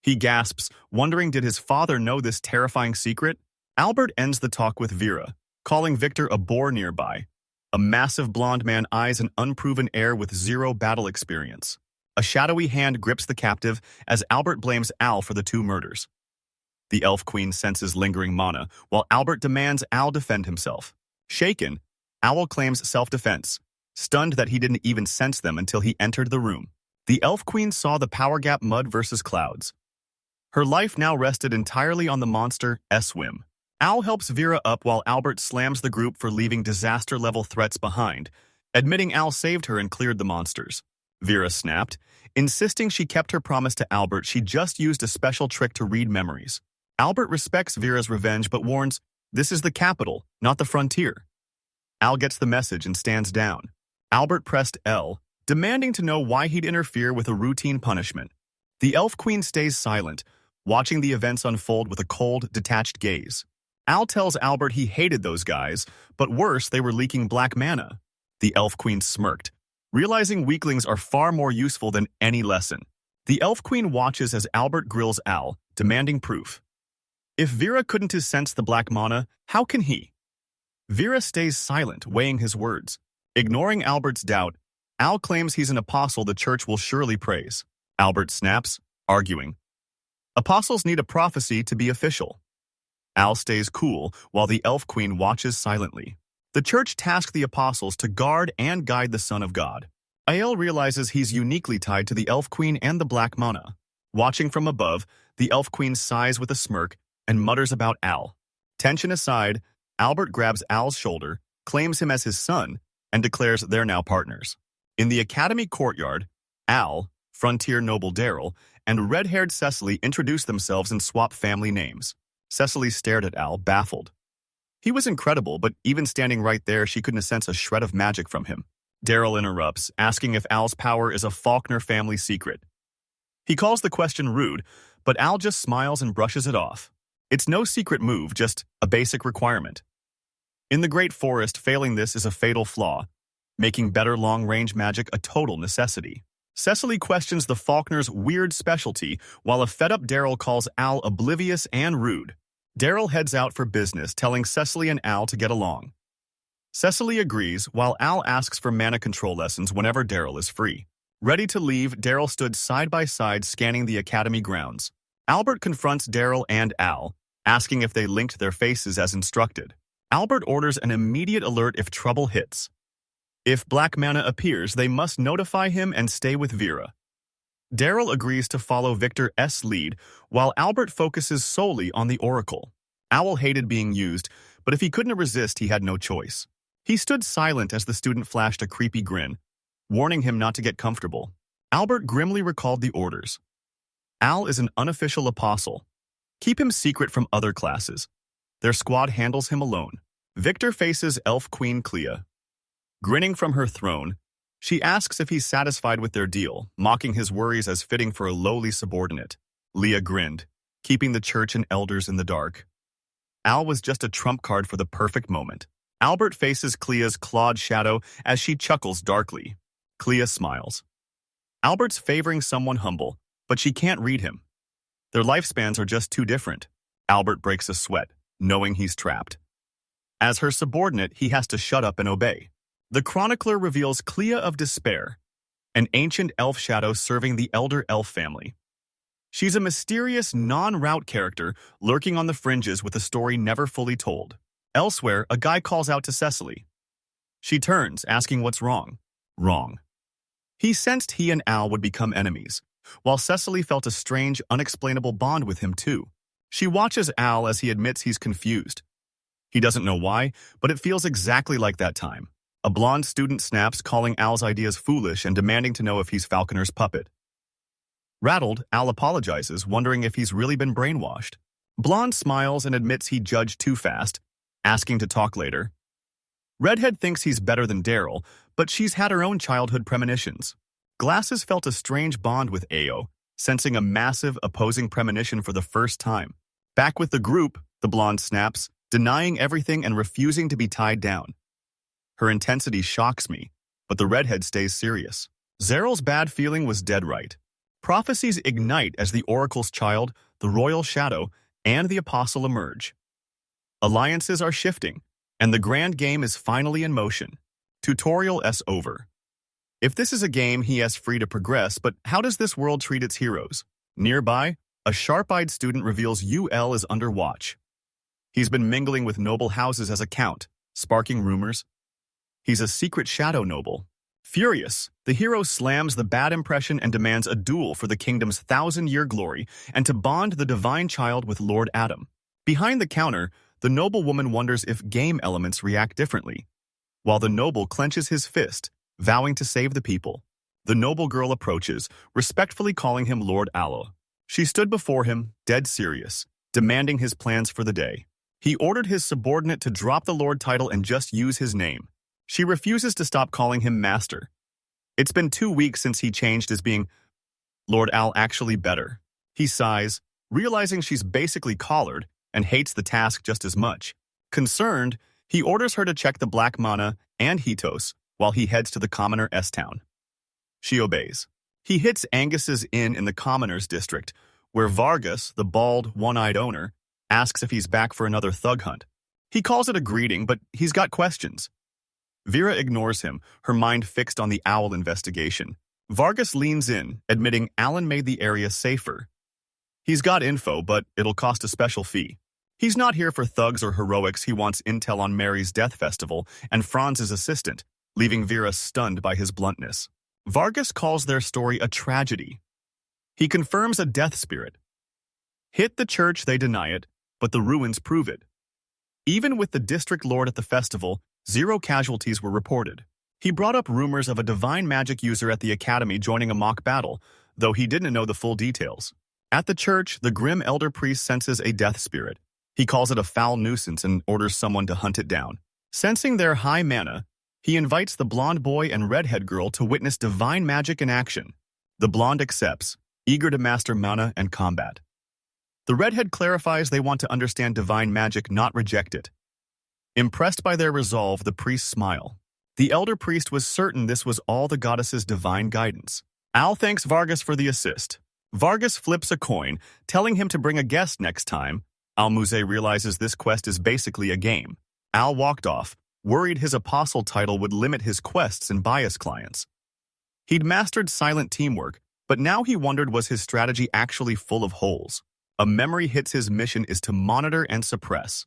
He gasps, wondering did his father know this terrifying secret? Albert ends the talk with Vera, calling Victor a boar nearby. A massive blonde man eyes an unproven heir with 0 battle experience. A shadowy hand grips the captive as Albert blames Al for the 2 murders. The Elf Queen senses lingering mana, while Albert demands Al defend himself. Shaken, Owl claims self-defense, stunned that he didn't even sense them until he entered the room. The Elf Queen saw the power gap mud versus clouds. Her life now rested entirely on the monster's whim. Al helps Vera up while Albert slams the group for leaving disaster-level threats behind, admitting Al saved her and cleared the monsters. Vera snapped, insisting she kept her promise to Albert. She just used a special trick to read memories. Albert respects Vera's revenge but warns, this is the capital, not the frontier. Al gets the message and stands down. Albert pressed L, demanding to know why he'd interfere with a routine punishment. The Elf Queen stays silent, watching the events unfold with a cold, detached gaze. Al tells Albert he hated those guys, but worse, they were leaking black mana. The Elf Queen smirked, realizing weaklings are far more useful than any lesson. The Elf Queen watches as Albert grills Al, demanding proof. If Vera couldn't sense the black mana, how can he? Vera stays silent, weighing his words. Ignoring Albert's doubt, Al claims he's an apostle the church will surely praise. Albert snaps, arguing. Apostles need a prophecy to be official. Al stays cool while the Elf Queen watches silently. The church tasked the apostles to guard and guide the Son of God. Al realizes he's uniquely tied to the Elf Queen and the black mana. Watching from above, the Elf Queen sighs with a smirk and mutters about Al. Tension aside, Albert grabs Al's shoulder, claims him as his son, and declares they're now partners. In the academy courtyard, Al, frontier noble Daryl, and red-haired Cecily introduce themselves and swap family names. Cecily stared at Al, baffled. He was incredible, but even standing right there, she couldn't sense a shred of magic from him. Daryl interrupts, asking if Al's power is a Faulkner family secret. He calls the question rude, but Al just smiles and brushes it off. It's no secret move, just a basic requirement. In the Great Forest, failing this is a fatal flaw, making better long-range magic a total necessity. Cecily questions the Faulkner's weird specialty, while a fed-up Daryl calls Al oblivious and rude. Daryl heads out for business, telling Cecily and Al to get along. Cecily agrees, while Al asks for mana control lessons whenever Daryl is free. Ready to leave, Daryl stood side by side scanning the academy grounds. Albert confronts Daryl and Al, asking if they linked their faces as instructed. Albert orders an immediate alert if trouble hits. If black mana appears, they must notify him and stay with Vera. Daryl agrees to follow Victor's lead, while Albert focuses solely on the Oracle. Owl hated being used, but if he couldn't resist, he had no choice. He stood silent as the student flashed a creepy grin, warning him not to get comfortable. Albert grimly recalled the orders. Al is an unofficial apostle. Keep him secret from other classes. Their squad handles him alone. Victor faces Elf Queen Clea. Grinning from her throne, she asks if he's satisfied with their deal, mocking his worries as fitting for a lowly subordinate. Leah grinned, keeping the church and elders in the dark. Al was just a trump card for the perfect moment. Albert faces Clea's clawed shadow as she chuckles darkly. Clea smiles. Albert's favoring someone humble, but she can't read him. Their lifespans are just too different. Albert breaks a sweat, knowing he's trapped. As her subordinate, he has to shut up and obey. The chronicler reveals Clea of Despair, an ancient elf shadow serving the elder elf family. She's a mysterious, non-route character lurking on the fringes with a story never fully told. Elsewhere, a guy calls out to Cecily. She turns, asking what's wrong. Wrong. He sensed he and Al would become enemies, while Cecily felt a strange, unexplainable bond with him too. She watches Al as he admits he's confused. He doesn't know why, but it feels exactly like that time. A blonde student snaps, calling Al's ideas foolish and demanding to know if he's Falconer's puppet. Rattled, Al apologizes, wondering if he's really been brainwashed. Blonde smiles and admits he judged too fast, asking to talk later. Redhead thinks he's better than Daryl, but she's had her own childhood premonitions. Glasses felt a strange bond with Ao, sensing a massive, opposing premonition for the first time. Back with the group, the blonde snaps, denying everything and refusing to be tied down. Her intensity shocks me, but the redhead stays serious. Zeryl's bad feeling was dead right. Prophecies ignite as the Oracle's child, the Royal Shadow, and the Apostle emerge. Alliances are shifting, and the grand game is finally in motion. Tutorial S over. If this is a game, he is free to progress, but how does this world treat its heroes? Nearby, a sharp-eyed student reveals UL is under watch. He's been mingling with noble houses as a count, sparking rumors. He's a secret shadow noble. Furious, the hero slams the bad impression and demands a duel for the kingdom's 1,000-year glory and to bond the divine child with Lord Adam. Behind the counter, the noble woman wonders if game elements react differently, while the noble clenches his fist, vowing to save the people. The noble girl approaches, respectfully calling him Lord Aloe. She stood before him, dead serious, demanding his plans for the day. He ordered his subordinate to drop the Lord title and just use his name. She refuses to stop calling him master. It's been 2 weeks since he changed his being Lord Al actually better. He sighs, realizing she's basically collared and hates the task just as much. Concerned, he orders her to check the black mana and Hitos while he heads to the commoner S-Town. She obeys. He hits Angus's inn in the commoners district, where Vargas, the bald, one-eyed owner, asks if he's back for another thug hunt. He calls it a greeting, but he's got questions. Vera ignores him, her mind fixed on the owl investigation. Vargas leans in, admitting Alan made the area safer. He's got info, but it'll cost a special fee. He's not here for thugs or heroics. He wants intel on Mary's death festival and Franz's assistant, leaving Vera stunned by his bluntness. Vargas calls their story a tragedy. He confirms a death spirit. Hit the church, they deny it, but the ruins prove it. Even with the district lord at the festival, 0 casualties were reported. He brought up rumors of a divine magic user at the academy joining a mock battle, though he didn't know the full details. At the church, the grim elder priest senses a death spirit. He calls it a foul nuisance and orders someone to hunt it down. Sensing their high mana, he invites the blonde boy and redhead girl to witness divine magic in action. The blonde accepts, eager to master mana and combat. The redhead clarifies they want to understand divine magic, not reject it. Impressed by their resolve, the priests smile. The elder priest was certain this was all the goddess's divine guidance. Al thanks Vargas for the assist. Vargas flips a coin, telling him to bring a guest next time. Almuze realizes this quest is basically a game. Al walked off, worried his apostle title would limit his quests and bias clients. He'd mastered silent teamwork, but now he wondered, was his strategy actually full of holes? A memory hits his mission is to monitor and suppress.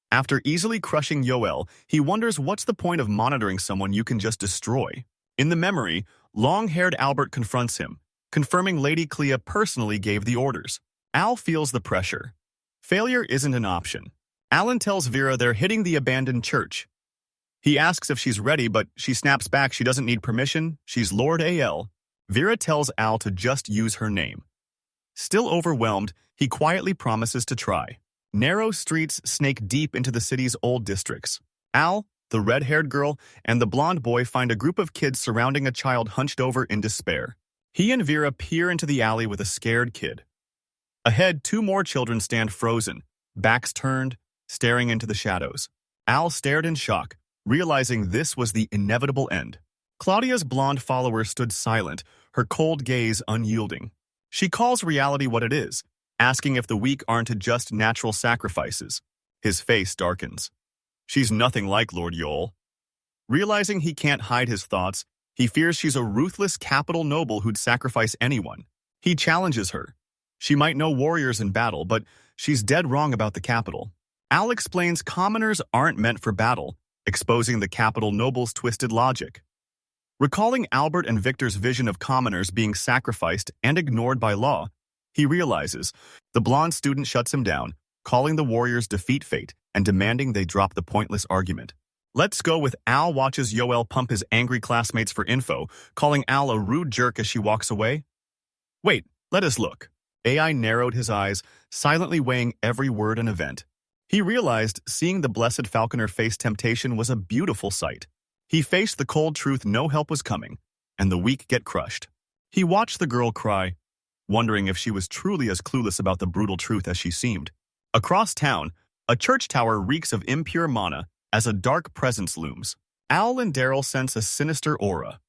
After easily crushing Yoel, he wonders what's the point of monitoring someone you can just destroy. In the memory, long-haired Albert confronts him, confirming Lady Clea personally gave the orders. Al feels the pressure. Failure isn't an option. Alan tells Vera they're hitting the abandoned church. He asks if she's ready, but she snaps back she doesn't need permission, she's Lord Al. Vera tells Al to just use her name. Still overwhelmed, he quietly promises to try. Narrow streets snake deep into the city's old districts. Al, the red-haired girl, and the blonde boy find a group of kids surrounding a child hunched over in despair. He and Vera peer into the alley with a scared kid. Ahead, 2 more children stand frozen, backs turned, staring into the shadows. Al stared in shock, realizing this was the inevitable end. Claudia's blonde follower stood silent, her cold gaze unyielding. She calls reality what it is, asking if the weak aren't just natural sacrifices. His face darkens. She's nothing like Lord Yoel. Realizing he can't hide his thoughts, he fears she's a ruthless capital noble who'd sacrifice anyone. He challenges her. She might know warriors in battle, but she's dead wrong about the capital. Al explains commoners aren't meant for battle, exposing the capital noble's twisted logic. Recalling Albert and Victor's vision of commoners being sacrificed and ignored by law, he realizes the blonde student shuts him down, calling the warriors defeat fate and demanding they drop the pointless argument. Let's Go with Al watches Yoel pump his angry classmates for info, calling Al a rude jerk as she walks away. Wait, let us look. AI narrowed his eyes, silently weighing every word and event. He realized seeing the blessed falconer face temptation was a beautiful sight. He faced the cold truth no help was coming, and the weak get crushed. He watched the girl cry, wondering if she was truly as clueless about the brutal truth as she seemed. Across town, a church tower reeks of impure mana as a dark presence looms. Al and Daryl sense a sinister aura.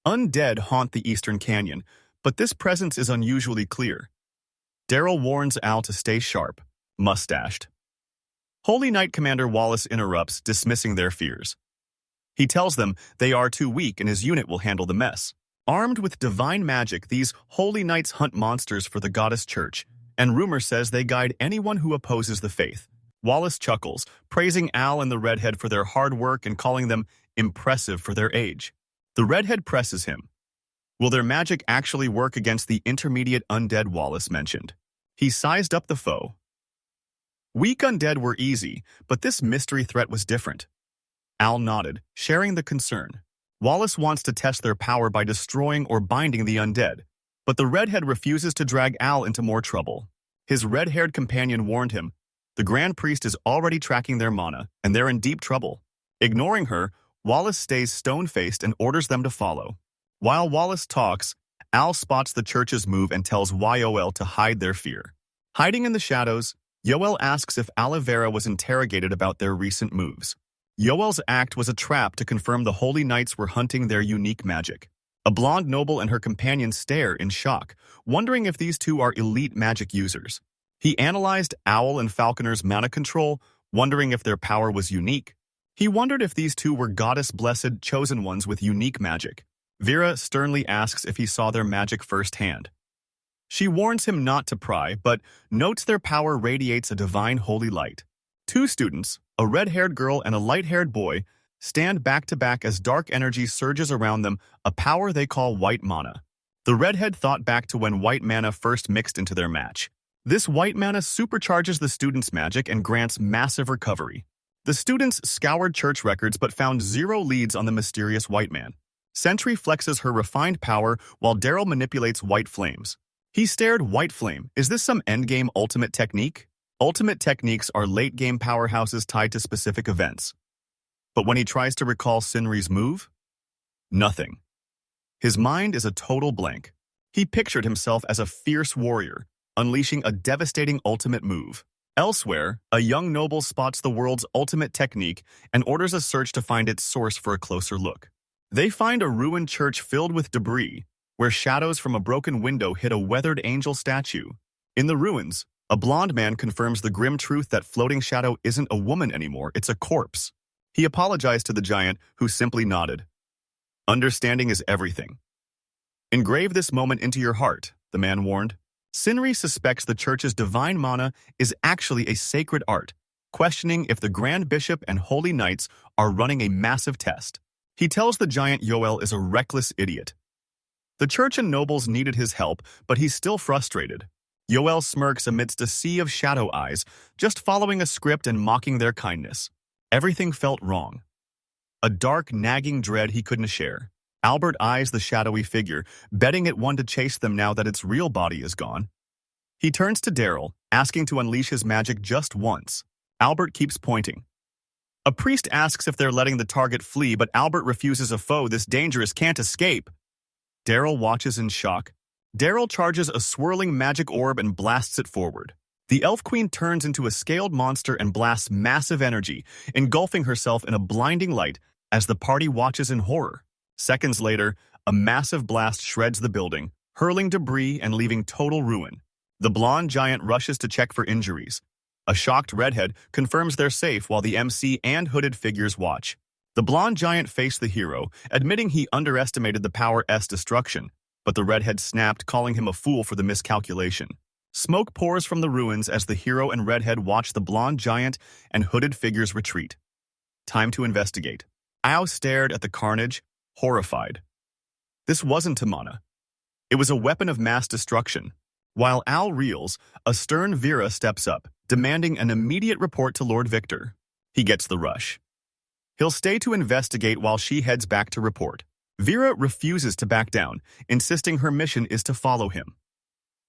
Undead haunt the eastern canyon, but this presence is unusually clear. Daryl warns Al to stay sharp, mustached. Holy Knight Commander Wallace interrupts, dismissing their fears. He tells them they are too weak and his unit will handle the mess. Armed with divine magic, these holy knights hunt monsters for the goddess church, and rumor says they guide anyone who opposes the faith. Wallace chuckles, praising Al and the redhead for their hard work and calling them impressive for their age. The redhead presses him. Will their magic actually work against the intermediate undead Wallace mentioned? He sized up the foe. Weak undead were easy, but this mystery threat was different. Al nodded, sharing the concern. Wallace wants to test their power by destroying or binding the undead, but the redhead refuses to drag Al into more trouble. His red-haired companion warned him, the Grand Priest is already tracking their mana, and they're in deep trouble. Ignoring her, Wallace stays stone-faced and orders them to follow. While Wallace talks, Al spots the church's move and tells Yoel to hide their fear. Hiding in the shadows, Yoel asks if Vera was interrogated about their recent moves. Yoel's act was a trap to confirm the Holy Knights were hunting their unique magic. A blonde noble and her companion stare in shock, wondering if these two are elite magic users. He analyzed Owl and Falconer's mana control, wondering if their power was unique. He wondered if these two were goddess-blessed chosen ones with unique magic. Vera sternly asks if he saw their magic firsthand. She warns him not to pry, but notes their power radiates a divine holy light. Two students, a red-haired girl and a light-haired boy, stand back-to-back as dark energy surges around them, a power they call white mana. The redhead thought back to when white mana first mixed into their match. This white mana supercharges the student's magic and grants massive recovery. The students scoured church records but found 0 leads on the mysterious white man. Sentry flexes her refined power while Daryl manipulates white flames. He stared white flame. Is this some endgame ultimate technique? Ultimate techniques are late-game powerhouses tied to specific events. But when he tries to recall Sinri's move? Nothing. His mind is a total blank. He pictured himself as a fierce warrior, unleashing a devastating ultimate move. Elsewhere, a young noble spots the world's ultimate technique and orders a search to find its source for a closer look. They find a ruined church filled with debris, where shadows from a broken window hit a weathered angel statue. In the ruins, a blonde man confirms the grim truth that floating shadow isn't a woman anymore, it's a corpse. He apologized to the giant, who simply nodded. Understanding is everything. Engrave this moment into your heart, the man warned. Sinri suspects the church's divine mana is actually a sacred art, questioning if the Grand Bishop and Holy Knights are running a massive test. He tells the giant Yoel is a reckless idiot. The church and nobles needed his help, but he's still frustrated. Yoel smirks amidst a sea of shadow eyes, just following a script and mocking their kindness. Everything felt wrong. A dark, nagging dread he couldn't share. Albert eyes the shadowy figure, betting it one to chase them now that its real body is gone. He turns to Daryl, asking to unleash his magic just once. Albert keeps pointing. A priest asks if they're letting the target flee, but Albert refuses. A foe this dangerous can't escape. Daryl watches in shock. Daryl charges a swirling magic orb and blasts it forward. The Elf Queen turns into a scaled monster and blasts massive energy, engulfing herself in a blinding light as the party watches in horror. Seconds later, a massive blast shreds the building, hurling debris and leaving total ruin. The blonde giant rushes to check for injuries. A shocked redhead confirms they're safe while the MC and hooded figures watch. The blonde giant faced the hero, admitting he underestimated the power's destruction, but the redhead snapped, calling him a fool for the miscalculation. Smoke pours from the ruins as the hero and redhead watch the blonde giant and hooded figures retreat. Time to investigate. Ao stared at the carnage, horrified. This wasn't Tamana. It was a weapon of mass destruction. While Al reels, a stern Vera steps up, demanding an immediate report to Lord Victor. He gets the rush. He'll stay to investigate while she heads back to report. Vera refuses to back down, insisting her mission is to follow him.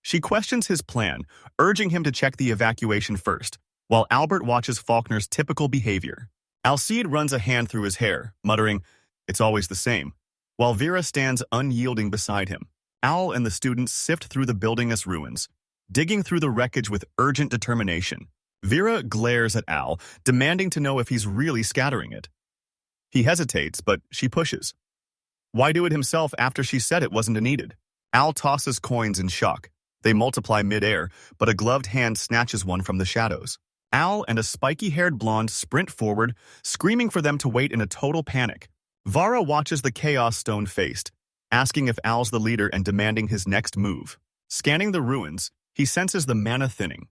She questions his plan, urging him to check the evacuation first, while Albert watches Faulkner's typical behavior. Alcide runs a hand through his hair, muttering, "It's always the same," while Vera stands unyielding beside him. Al and the students sift through the building's ruins, digging through the wreckage with urgent determination. Vera glares at Al, demanding to know if he's really scattering it. He hesitates, but she pushes. Why do it himself after she said it wasn't needed? Al tosses coins in shock. They multiply mid-air, but a gloved hand snatches one from the shadows. Al and a spiky-haired blonde sprint forward, screaming for them to wait in a total panic. Vara watches the chaos stone-faced, asking if Al's the leader and demanding his next move. Scanning the ruins, he senses the mana thinning.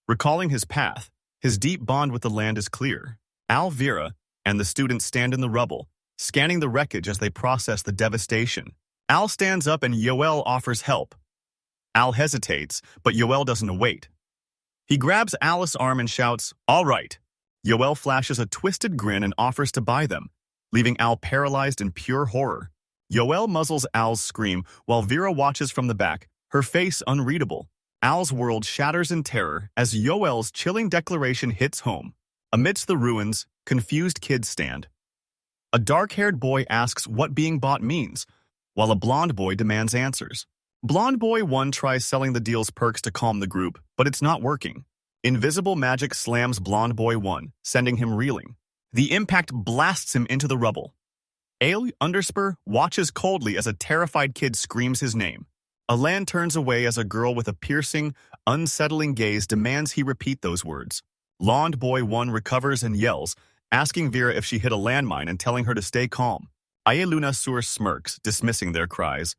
Recalling his path, his deep bond with the land is clear. Al, Vera, and the students stand in the rubble, scanning the wreckage as they process the devastation. Al stands up and Yoel offers help. Al hesitates, but Yoel doesn't wait. He grabs Alice's arm and shouts, "All right." Yoel flashes a twisted grin and offers to buy them, leaving Al paralyzed in pure horror. Yoel muzzles Al's scream while Vera watches from the back, her face unreadable. Al's world shatters in terror as Yoel's chilling declaration hits home. Amidst the ruins, confused kids stand. A dark-haired boy asks what being bought means, while a blonde boy demands answers. Blonde boy 1 tries selling the deal's perks to calm the group, but it's not working. Invisible magic slams blonde boy 1, sending him reeling. The impact blasts him into the rubble. Ale Underspur watches coldly as a terrified kid screams his name. Alan turns away as a girl with a piercing, unsettling gaze demands he repeat those words. Blonde boy 1 recovers and yells, asking Vera if she hit a landmine and telling her to stay calm. Ayeluna Sur smirks, dismissing their cries.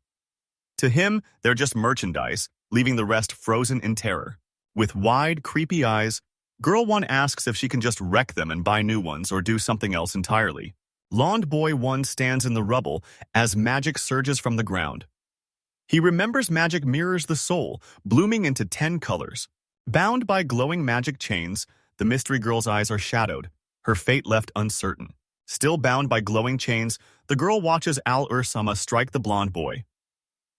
To him, they're just merchandise, leaving the rest frozen in terror. With wide, creepy eyes, Girl 1 asks if she can just wreck them and buy new ones or do something else entirely. Blonde boy 1 stands in the rubble as magic surges from the ground. He remembers magic mirrors the soul, blooming into 10 colors. Bound by glowing magic chains, the mystery girl's eyes are shadowed, her fate left uncertain. Still bound by glowing chains, the girl watches Al-Ursama strike the blonde boy.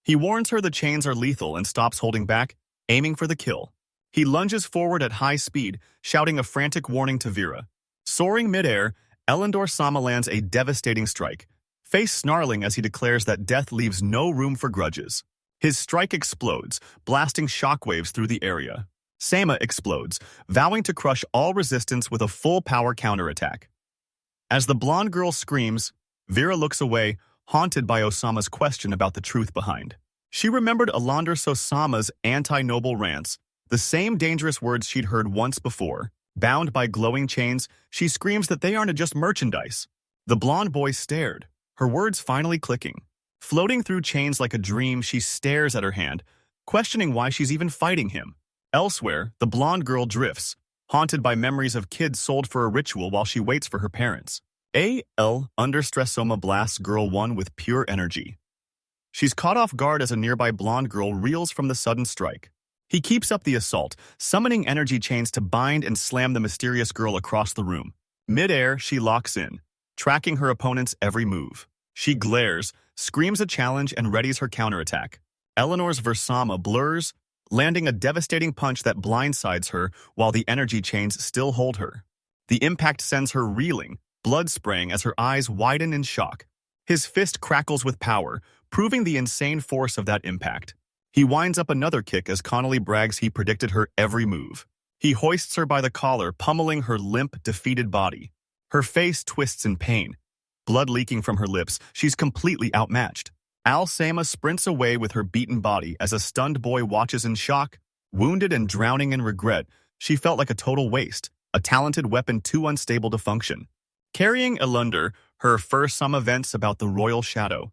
He warns her the chains are lethal and stops holding back, aiming for the kill. He lunges forward at high speed, shouting a frantic warning to Vera. Soaring midair, Elendor-sama lands a devastating strike, face snarling as he declares that death leaves no room for grudges. His strike explodes, blasting shockwaves through the area. Sama explodes, vowing to crush all resistance with a full-power counterattack. As the blonde girl screams, Vera looks away, haunted by Osama's question about the truth behind. She remembered Alandar Sosama's anti-noble rants, the same dangerous words she'd heard once before. Bound by glowing chains, she screams that they aren't just merchandise. The blonde boy stared, her words finally clicking. Floating through chains like a dream, she stares at her hand, questioning why she's even fighting him. Elsewhere, the blonde girl drifts, haunted by memories of kids sold for a ritual while she waits for her parents. A.L. Understressoma blasts Girl 1 with pure energy. She's caught off guard as a nearby blonde girl reels from the sudden strike. He keeps up the assault, summoning energy chains to bind and slam the mysterious girl across the room. Mid-air, she locks in, tracking her opponent's every move. She glares, screams a challenge, and readies her counterattack. Eleanor's Versama blurs, landing a devastating punch that blindsides her while the energy chains still hold her. The impact sends her reeling, blood spraying as her eyes widen in shock. His fist crackles with power, proving the insane force of that impact. He winds up another kick as Connolly brags he predicted her every move. He hoists her by the collar, pummeling her limp, defeated body. Her face twists in pain. Blood leaking from her lips, she's completely outmatched. Al-Sama sprints away with her beaten body as a stunned boy watches in shock. Wounded and drowning in regret, she felt like a total waste, a talented weapon too unstable to function. Carrying Elundar, her first some events about the Royal Shadow.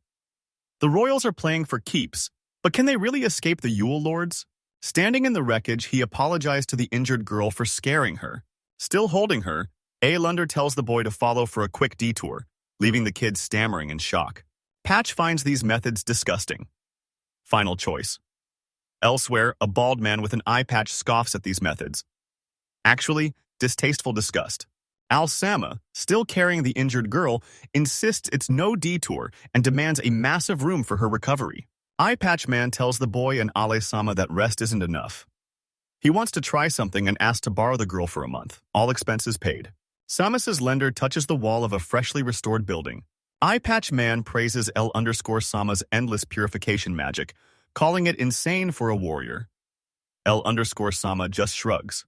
The Royals are playing for keeps, but can they really escape the Yule Lords? Standing in the wreckage, he apologized to the injured girl for scaring her. Still holding her, Elundar tells the boy to follow for a quick detour, leaving the kid stammering in shock. Patch finds these methods disgusting. Final choice. Elsewhere, a bald man with an eye patch scoffs at these methods. Actually, distasteful disgust. Al-Sama, still carrying the injured girl, insists it's no detour and demands a massive room for her recovery. Eye Patch Man tells the boy and Ale-sama that rest isn't enough. He wants to try something and asks to borrow the girl for a month, all expenses paid. Samus's lender touches the wall of a freshly restored building. Eye Patch Man praises L_Sama's endless purification magic, calling it insane for a warrior. L_Sama just shrugs.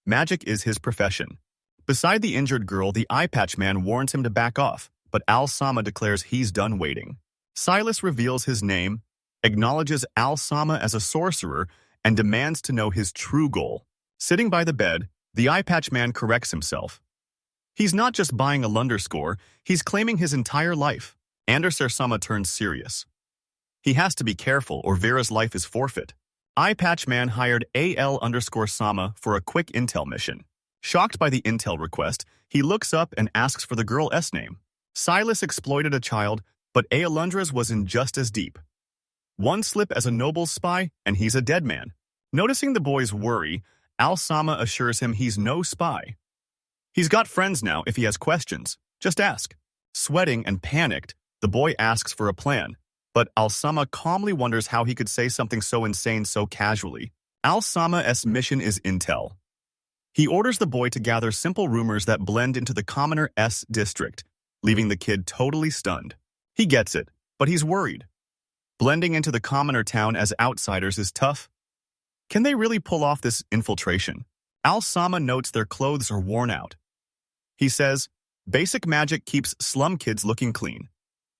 Magic is his profession. Beside the injured girl, the Eye Patch Man warns him to back off, but Al-Sama declares he's done waiting. Silas reveals his name, acknowledges Al-Sama as a sorcerer, and demands to know his true goal. Sitting by the bed, the Eye Patch Man corrects himself. He's not just buying a Lunder score, he's claiming his entire life. Anderser-sama turns serious. He has to be careful or Vera's life is forfeit. Eye Patch Man hired AL_Sama for a quick intel mission. Shocked by the intel request, he looks up and asks for the girl's name. Silas exploited a child, but Aelundra's was in just as deep. One slip as a noble's spy, and he's a dead man. Noticing the boy's worry, Al-Sama assures him he's no spy. He's got friends now if he has questions. Just ask. Sweating and panicked, the boy asks for a plan, but Al-Sama calmly wonders how he could say something so insane so casually. Al-Sama's mission is intel. He orders the boy to gather simple rumors that blend into the commoner's district, leaving the kid totally stunned. He gets it, but he's worried. Blending into the commoner town as outsiders is tough. Can they really pull off this infiltration? Al-Sama notes their clothes are worn out. He says, basic magic keeps slum kids looking clean,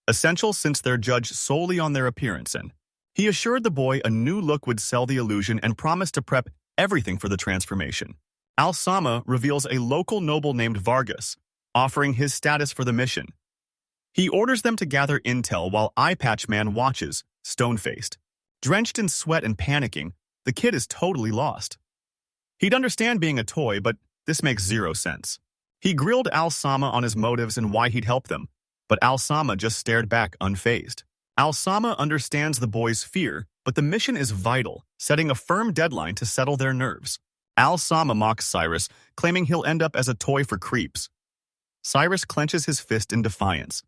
essential since they're judged solely on their appearance, and he assured the boy a new look would sell the illusion and promised to prep everything for the transformation. Al-Sama reveals a local noble named Vargas, offering his status for the mission. He orders them to gather intel while Eye Patch Man watches, stone-faced. Drenched in sweat and panicking, the kid is totally lost. He'd understand being a toy, but this makes zero sense. He grilled Al-Sama on his motives and why he'd help them, but Al-Sama just stared back unfazed. Al-Sama understands the boy's fear, but the mission is vital, setting a firm deadline to settle their nerves. Al-Sama mocks Cyrus, claiming he'll end up as a toy for creeps. Cyrus clenches his fist in defiance.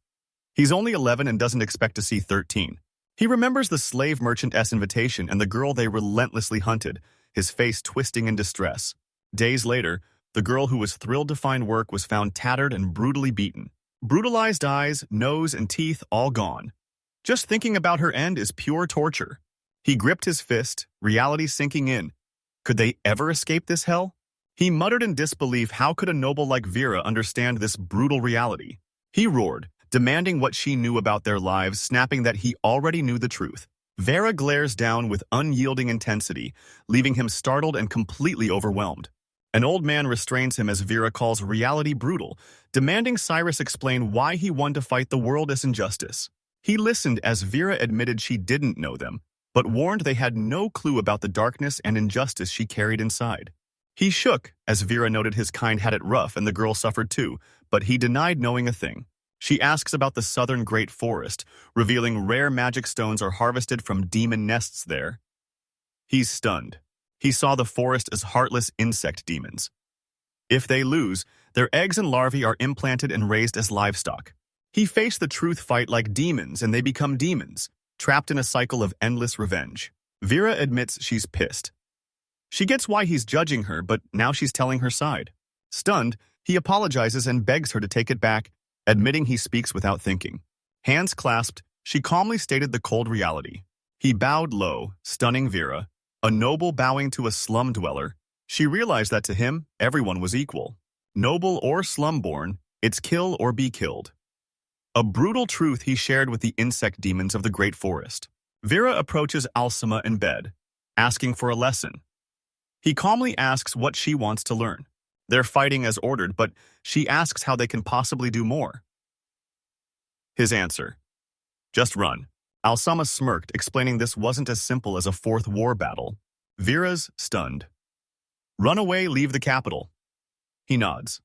He's only 11 and doesn't expect to see 13. He remembers the slave merchant's invitation and the girl they relentlessly hunted, his face twisting in distress. Days later, the girl who was thrilled to find work was found tattered and brutally beaten. Brutalized eyes, nose, and teeth all gone. Just thinking about her end is pure torture. He gripped his fist, reality sinking in. Could they ever escape this hell? He muttered in disbelief, how could a noble like Vera understand this brutal reality? He roared, demanding what she knew about their lives, snapping that he already knew the truth. Vera glares down with unyielding intensity, leaving him startled and completely overwhelmed. An old man restrains him as Vera calls reality brutal, demanding Cyrus explain why he wanted to fight the world as injustice. He listened as Vera admitted she didn't know them, but warned they had no clue about the darkness and injustice she carried inside. He shook as Vera noted his kind had it rough and the girl suffered too, but he denied knowing a thing. She asks about the southern Great Forest, revealing rare magic stones are harvested from demon nests there. He's stunned. He saw the forest as heartless insect demons. If they lose, their eggs and larvae are implanted and raised as livestock. He faced the truth fight like demons and they become demons, trapped in a cycle of endless revenge. Vera admits she's pissed. She gets why he's judging her, but now she's telling her side. Stunned, he apologizes and begs her to take it back, admitting he speaks without thinking. Hands clasped, she calmly stated the cold reality. He bowed low, stunning Vera, a noble bowing to a slum dweller. She realized that to him, everyone was equal. Noble or slum-born, it's kill or be killed. A brutal truth he shared with the insect demons of the Great Forest. Vera approaches Al-Sama in bed, asking for a lesson. He calmly asks what she wants to learn. They're fighting as ordered, but she asks how they can possibly do more. His answer: just run. Al-Sama smirked, explaining this wasn't as simple as a fourth war battle. Vera's stunned. Run away, leave the capital. He nods.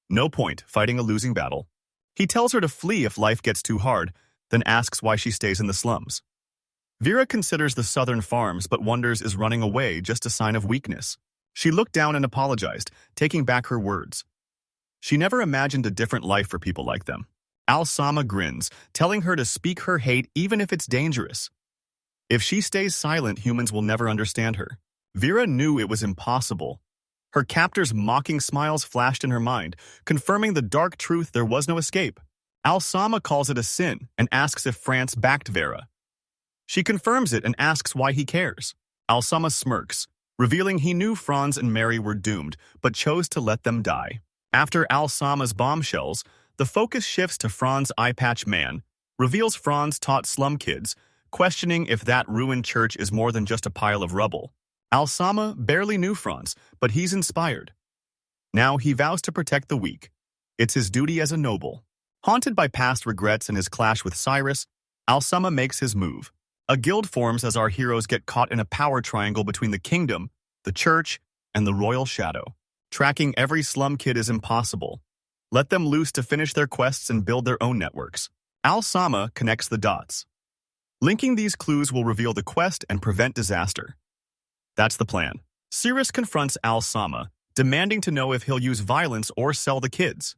No point fighting a losing battle. He tells her to flee if life gets too hard, then asks why she stays in the slums. Vera considers the southern farms but wonders is running away just a sign of weakness. She looked down and apologized, taking back her words. She never imagined a different life for people like them. Al-Sama grins, telling her to speak her hate even if it's dangerous. If she stays silent, humans will never understand her. Vera knew it was impossible. Her captor's mocking smiles flashed in her mind, confirming the dark truth there was no escape. Al-Sama calls it a sin and asks if France backed Vera. She confirms it and asks why he cares. Al-Sama smirks, revealing he knew Franz and Mary were doomed, but chose to let them die. After Al-Sama's bombshells, the focus shifts to Franz Eye Patch Man, reveals Franz taught slum kids, questioning if that ruined church is more than just a pile of rubble. Al-Sama barely knew Franz, but he's inspired. Now he vows to protect the weak. It's his duty as a noble. Haunted by past regrets and his clash with Cyrus, Al-Sama makes his move. A guild forms as our heroes get caught in a power triangle between the kingdom, the church, and the royal shadow. Tracking every slum kid is impossible. Let them loose to finish their quests and build their own networks. Al-Sama connects the dots. Linking these clues will reveal the quest and prevent disaster. That's the plan. Cyrus confronts Al-Sama, demanding to know if he'll use violence or sell the kids.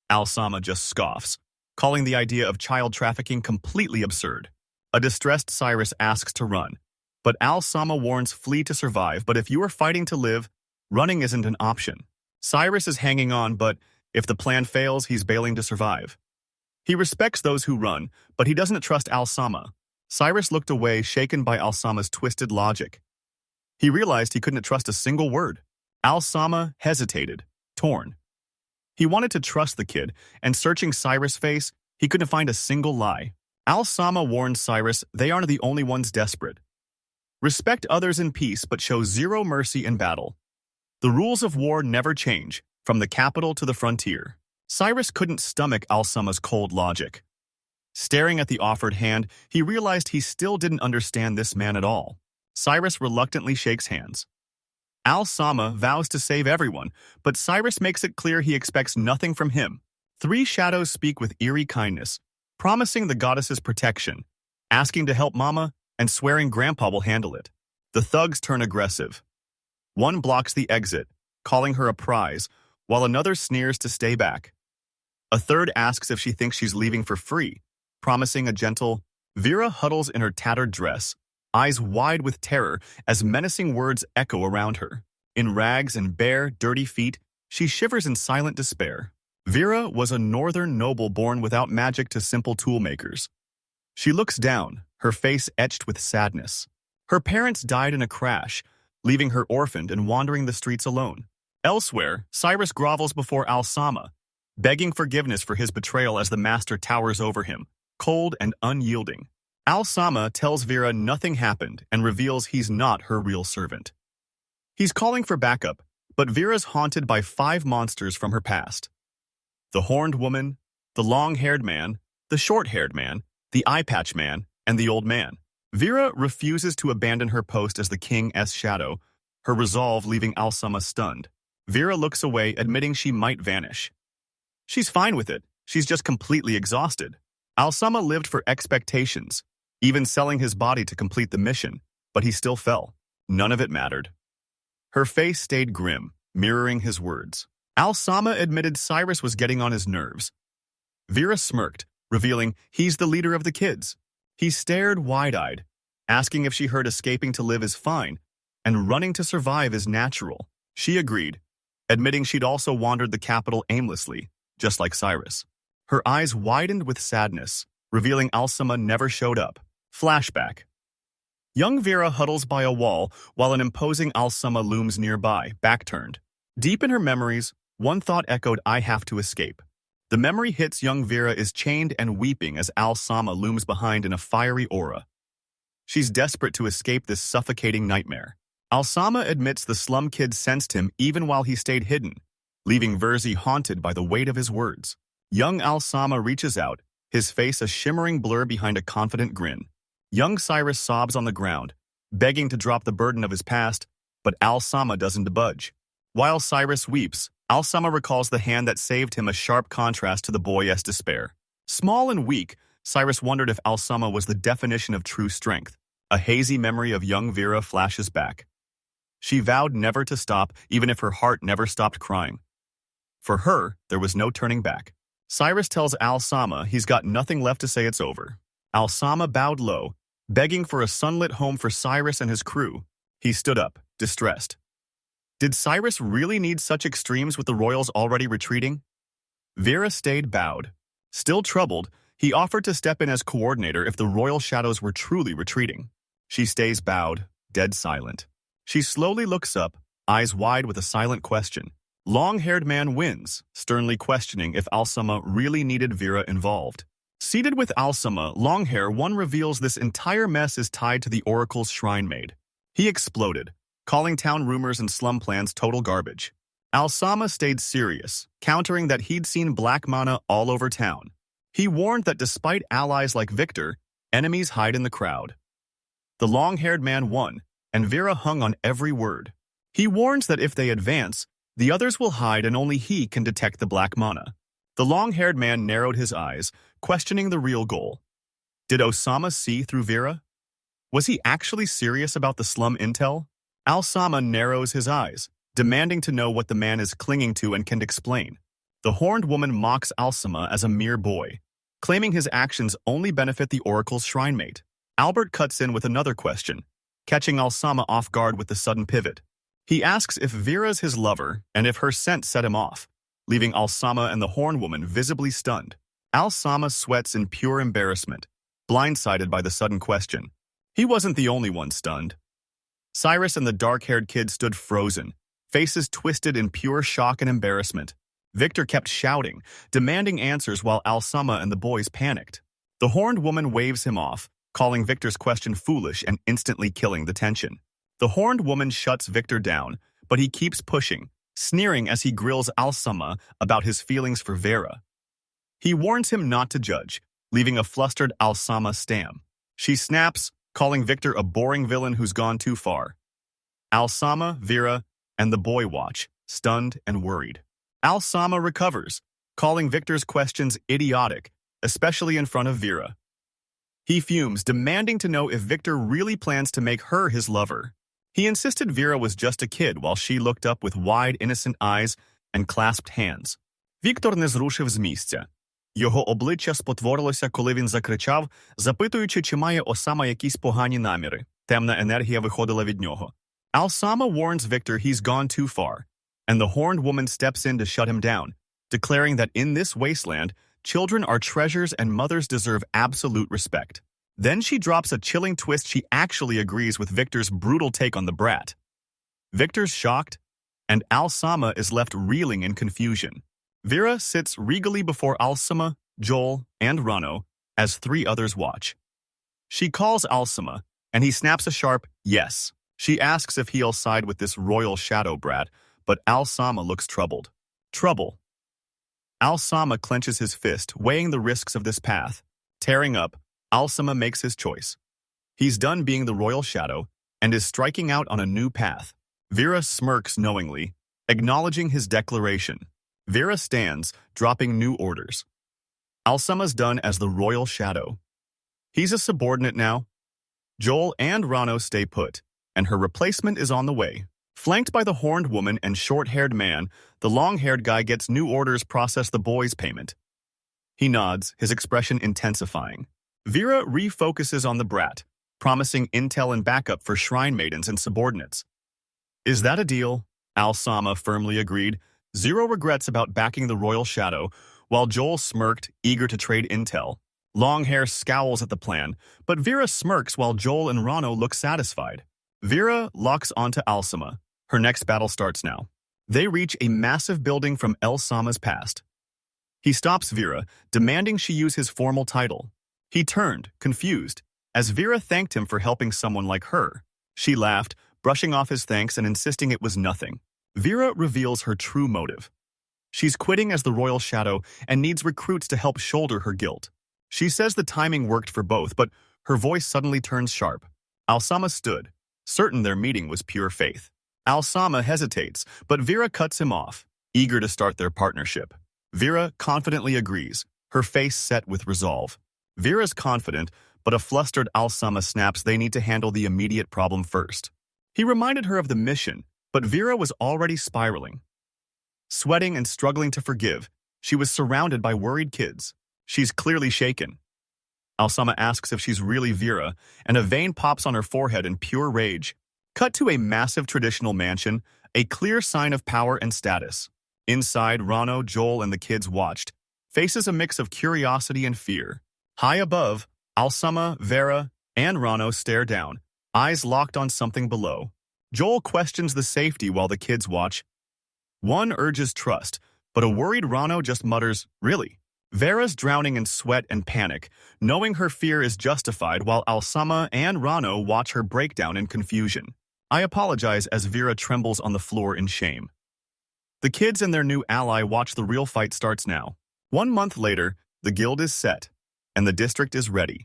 Al-Sama just scoffs, calling the idea of child trafficking completely absurd. A distressed Cyrus asks to run, but Al-Sama warns flee to survive, but if you are fighting to live, running isn't an option. Cyrus is hanging on, but if the plan fails, he's bailing to survive. He respects those who run, but he doesn't trust Al-Sama. Cyrus looked away, shaken by Al-Sama's twisted logic. He realized he couldn't trust a single word. Al-Sama hesitated, torn. He wanted to trust the kid, and searching Cyrus' face, he couldn't find a single lie. Al-Sama warned Cyrus they aren't the only ones desperate. Respect others in peace, but show zero mercy in battle. The rules of war never change, from the capital to the frontier. Cyrus couldn't stomach Al-Sama's cold logic. Staring at the offered hand, he realized he still didn't understand this man at all. Cyrus reluctantly shakes hands. Al-Sama vows to save everyone, but Cyrus makes it clear he expects nothing from him. Three shadows speak with eerie kindness, promising the goddess's protection, asking to help Mama, and swearing Grandpa will handle it. The thugs turn aggressive. One blocks the exit, calling her a prize, while another sneers to stay back. A third asks if she thinks she's leaving for free, promising a gentle. Vera huddles in her tattered dress, eyes wide with terror as menacing words echo around her. In rags and bare, dirty feet, she shivers in silent despair. Vera was a northern noble born without magic to simple toolmakers. She looks down, her face etched with sadness. Her parents died in a crash, leaving her orphaned and wandering the streets alone. Elsewhere, Cyrus grovels before Al-Sama, begging forgiveness for his betrayal as the master towers over him, cold and unyielding. Al-Sama tells Vera nothing happened and reveals he's not her real servant. He's calling for backup, but Vera's haunted by 5 monsters from her past. The horned woman, the long-haired man, the short-haired man, the eye-patch man, and the old man. Vera refuses to abandon her post as the king's shadow, her resolve leaving Al-Sama stunned. Vera looks away, admitting she might vanish. She's fine with it, she's just completely exhausted. Al-Sama lived for expectations, even selling his body to complete the mission, but he still fell. None of it mattered. Her face stayed grim, mirroring his words. Al-Sama admitted Cyrus was getting on his nerves. Vera smirked, revealing he's the leader of the kids. He stared wide-eyed, asking if she heard escaping to live is fine, and running to survive is natural. She agreed, admitting she'd also wandered the capital aimlessly, just like Cyrus. Her eyes widened with sadness, revealing Al-Sama never showed up. Flashback. Young Vera huddles by a wall while an imposing Al-Sama looms nearby, back-turned. Deep in her memories, one thought echoed, "I have to escape." The memory hits young Vera is chained and weeping as Al-Sama looms behind in a fiery aura. She's desperate to escape this suffocating nightmare. Al-Sama admits the slum kid sensed him even while he stayed hidden, leaving Verzi haunted by the weight of his words. Young Al-Sama reaches out, his face a shimmering blur behind a confident grin. Young Cyrus sobs on the ground, begging to drop the burden of his past, but Al-Sama doesn't budge. While Cyrus weeps, Al-Sama recalls the hand that saved him, a sharp contrast to the boy's despair. Small and weak, Cyrus wondered if Al-Sama was the definition of true strength. A hazy memory of young Vera flashes back. She vowed never to stop, even if her heart never stopped crying. For her, there was no turning back. Cyrus tells Al-Sama he's got nothing left to say, it's over. Al-Sama bowed low, begging for a sunlit home for Cyrus and his crew. He stood up, distressed. Did Cyrus really need such extremes with the royals already retreating? Vera stayed bowed. Still troubled, he offered to step in as coordinator if the royal shadows were truly retreating. She stays bowed, dead silent. She slowly looks up, eyes wide with a silent question. Long-haired man wins, sternly questioning if Al-Sama really needed Vera involved. Seated with Al-Sama, Longhair, one reveals this entire mess is tied to the Oracle's shrine maid. He exploded, calling town rumors and slum plans total garbage. Al-Sama stayed serious, countering that he'd seen black mana all over town. He warned that despite allies like Victor, enemies hide in the crowd. The long-haired man won, and Vera hung on every word. He warns that if they advance, the others will hide and only he can detect the black mana. The long-haired man narrowed his eyes, questioning the real goal. Did Osama see through Vera? Was he actually serious about the slum intel? Al-Sama narrows his eyes, demanding to know what the man is clinging to and can explain. The horned woman mocks Al-Sama as a mere boy, claiming his actions only benefit the Oracle's shrine mate. Albert cuts in with another question, catching Al-Sama off guard with the sudden pivot. He asks if Vera's his lover and if her scent set him off, leaving Al-Sama and the horned woman visibly stunned. Al-Sama sweats in pure embarrassment, blindsided by the sudden question. He wasn't the only one stunned. Cyrus and the dark-haired kid stood frozen, faces twisted in pure shock and embarrassment. Victor kept shouting, demanding answers while Al-Sama and the boys panicked. The horned woman waves him off, calling Victor's question foolish and instantly killing the tension. The horned woman shuts Victor down, but he keeps pushing, sneering as he grills Al-Sama about his feelings for Vera. He warns him not to judge, leaving a flustered Al-Sama stam. She snaps, calling Victor a boring villain who's gone too far. Al-Sama, Vera, and the boy watch, stunned and worried. Al-Sama recovers, calling Victor's questions idiotic, especially in front of Vera. He fumes, demanding to know if Victor really plans to make her his lover. He insisted Vera was just a kid while she looked up with wide, innocent eyes and clasped hands. Віктор не зрушив з місця. Його обличчя спотворилося, коли він закричав, запитуючи, чи має Осама якісь погані наміри. Темна енергія виходила від нього. Al-Sama warns Victor he's gone too far, and the horned woman steps in to shut him down, declaring that in this wasteland, children are treasures and mothers deserve absolute respect. Then she drops a chilling twist. She actually agrees with Victor's brutal take on the brat. Victor's shocked, and Al-Sama is left reeling in confusion. Vera sits regally before Al-Sama, Joel, and Rano as three others watch. She calls Al-Sama, and he snaps a sharp yes. She asks if he'll side with this royal shadow brat, but Al-Sama looks troubled. Trouble. Al-Sama clenches his fist, weighing the risks of this path. Tearing up, Al-Sama makes his choice. He's done being the royal shadow and is striking out on a new path. Vera smirks knowingly, acknowledging his declaration. Vera stands, dropping new orders. Al-Sama's done as the royal shadow. He's a subordinate now. Joel and Rano stay put, and her replacement is on the way. Flanked by the horned woman and short-haired man, the long-haired guy gets new orders process the boy's payment. He nods, his expression intensifying. Vera refocuses on the brat, promising intel and backup for shrine maidens and subordinates. Is that a deal? Al-Sama firmly agreed, zero regrets about backing the royal shadow, while Joel smirked, eager to trade intel. Longhair scowls at the plan, but Vera smirks while Joel and Rano look satisfied. Vera locks onto Al-Sama. Her next battle starts now. They reach a massive building from Al-Sama's past. He stops Vera, demanding she use his formal title. He turned, confused, as Vera thanked him for helping someone like her. She laughed, brushing off his thanks and insisting it was nothing. Vera reveals her true motive. She's quitting as the royal shadow and needs recruits to help shoulder her guilt. She says the timing worked for both, but her voice suddenly turns sharp. Al-Sama stood, certain their meeting was pure faith. Al-Sama hesitates, but Vera cuts him off, eager to start their partnership. Vera confidently agrees, her face set with resolve. Vera's confident, but a flustered Al-Sama snaps they need to handle the immediate problem first. He reminded her of the mission, but Vera was already spiraling. Sweating and struggling to forgive, she was surrounded by worried kids. She's clearly shaken. Al-Sama asks if she's really Vera, and a vein pops on her forehead in pure rage. Cut to a massive traditional mansion, a clear sign of power and status. Inside, Rano, Joel, and the kids watched, faces a mix of curiosity and fear. High above, Al-Sama, Vera, and Rano stare down, eyes locked on something below. Joel questions the safety while the kids watch. One urges trust, but a worried Rano just mutters, "Really?" Vera's drowning in sweat and panic, knowing her fear is justified while Al-Sama and Rano watch her breakdown in confusion. I apologize as Vera trembles on the floor in shame. The kids and their new ally watch the real fight starts now. 1 month later, the guild is set, and the district is ready.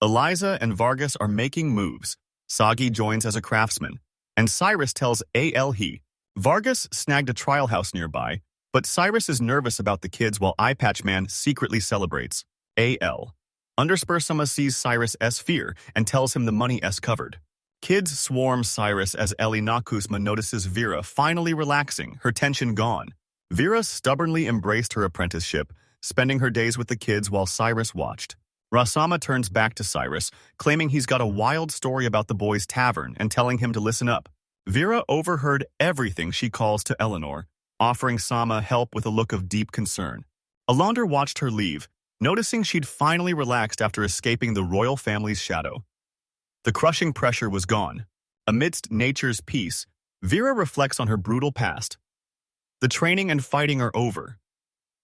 Eliza and Vargas are making moves. Sagi joins as a craftsman, and Cyrus tells A.L. he. Vargas snagged a trial house nearby, but Cyrus is nervous about the kids while Eyepatch Man secretly celebrates. A.L. Underspursama sees Cyrus' fear and tells him the money covered. Kids swarm Cyrus as Eli Nakusma notices Vera finally relaxing, her tension gone. Vera stubbornly embraced her apprenticeship, spending her days with the kids while Cyrus watched. Rasama turns back to Cyrus, claiming he's got a wild story about the boys' tavern and telling him to listen up. Vera overheard everything she calls to Eleanor, offering Sama help with a look of deep concern. Alondra watched her leave, noticing she'd finally relaxed after escaping the royal family's shadow. The crushing pressure was gone. Amidst nature's peace, Vera reflects on her brutal past. The training and fighting are over.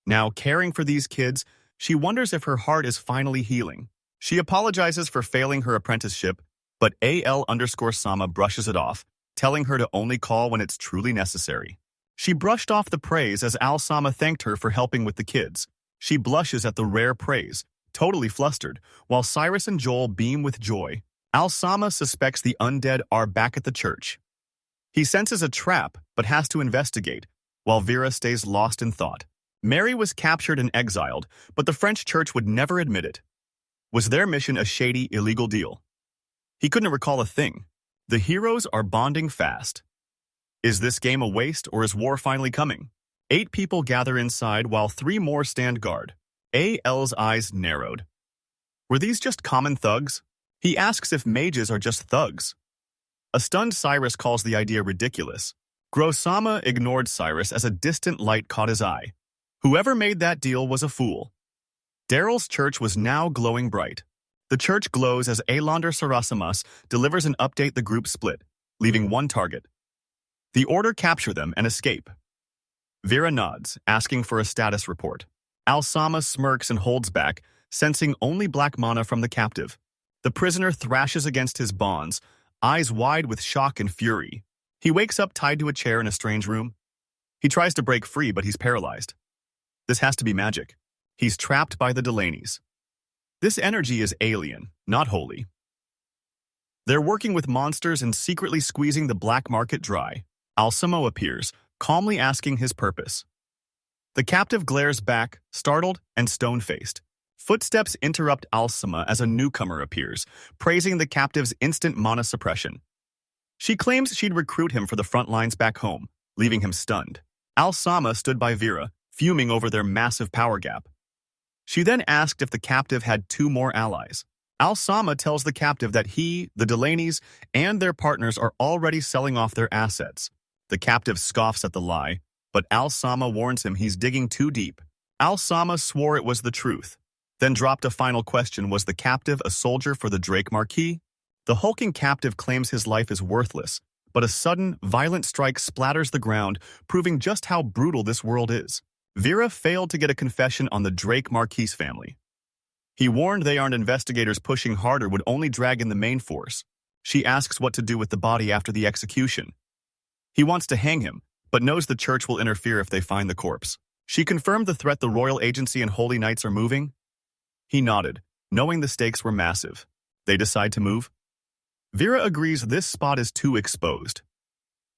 Now, caring for these kids, she wonders if her heart is finally healing. She apologizes for failing her apprenticeship, but AL_Sama brushes it off, telling her to only call when it's truly necessary. She brushed off the praise as Al-Sama thanked her for helping with the kids. She blushes at the rare praise, totally flustered, while Cyrus and Joel beam with joy. Al-Sama suspects the undead are back at the church. He senses a trap, but has to investigate, while Vera stays lost in thought. Mary was captured and exiled, but the French church would never admit it. Was their mission a shady, illegal deal? He couldn't recall a thing. The heroes are bonding fast. Is this game a waste, or is war finally coming? 8 people gather inside while 3 more stand guard. AL's eyes narrowed. Were these just common thugs? He asks if mages are just thugs. A stunned Cyrus calls the idea ridiculous. Grosama ignored Cyrus as a distant light caught his eye. Whoever made that deal was a fool. Daryl's church was now glowing bright. The church glows as Alander Sarasamas delivers an update the group split, leaving one target. The order capture them and escape. Vera nods, asking for a status report. Al-Sama smirks and holds back, sensing only black mana from the captive. The prisoner thrashes against his bonds, eyes wide with shock and fury. He wakes up tied to a chair in a strange room. He tries to break free, but he's paralyzed. This has to be magic. He's trapped by the Delaneys. This energy is alien, not holy. They're working with monsters and secretly squeezing the black market dry. Al-Samo appears, calmly asking his purpose. The captive glares back, startled and stone-faced. Footsteps interrupt Al-Sama as a newcomer appears, praising the captive's instant mana suppression. She claims she'd recruit him for the front lines back home, leaving him stunned. Al-Sama stood by Vera, fuming over their massive power gap. She then asked if the captive had 2 more allies. Al-Sama tells the captive that he, the Delaneys, and their partners are already selling off their assets. The captive scoffs at the lie, but Al-Sama warns him he's digging too deep. Al-Sama swore it was the truth, then dropped a final question: was the captive a soldier for the Drake Marquis? The hulking captive claims his life is worthless, but a sudden, violent strike splatters the ground, proving just how brutal this world is. Vera failed to get a confession on the Drake Marquis family. He warned they aren't investigators pushing harder would only drag in the main force. She asks what to do with the body after the execution. He wants to hang him, but knows the church will interfere if they find the corpse. She confirmed the threat the royal agency and holy knights are moving. He nodded, knowing the stakes were massive. They decide to move. Vera agrees this spot is too exposed.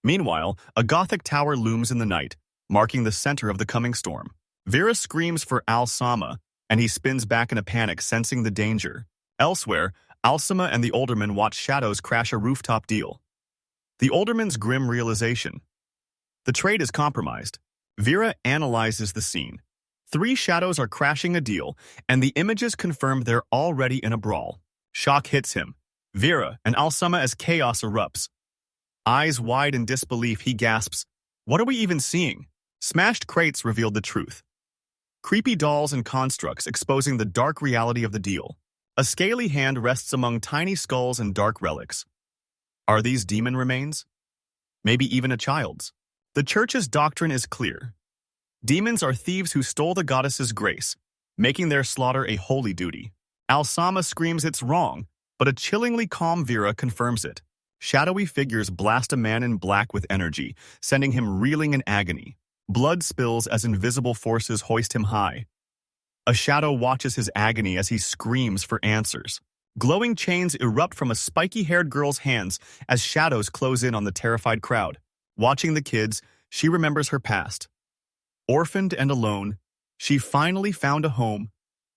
Meanwhile, a Gothic tower looms in the night, marking the center of the coming storm. Vera screams for Al-Sama, and he spins back in a panic, sensing the danger. Elsewhere, Al-Sama and the Alderman watch shadows crash a rooftop deal. The Alderman's grim realization. The trade is compromised. Vera analyzes the scene. 3 shadows are crashing a deal, and the images confirm they're already in a brawl. Shock hits him. Vera and Al-Sama as chaos erupts. Eyes wide in disbelief, he gasps, "What are we even seeing?" Smashed crates revealed the truth. Creepy dolls and constructs exposing the dark reality of the deal. A scaly hand rests among tiny skulls and dark relics. Are these demon remains? Maybe even a child's. The church's doctrine is clear. Demons are thieves who stole the goddess's grace, making their slaughter a holy duty. Al-Sama screams it's wrong, but a chillingly calm Vera confirms it. Shadowy figures blast a man in black with energy, sending him reeling in agony. Blood spills as invisible forces hoist him high. A shadow watches his agony as he screams for answers. Glowing chains erupt from a spiky-haired girl's hands as shadows close in on the terrified crowd. Watching the kids, she remembers her past. Orphaned and alone, she finally found a home,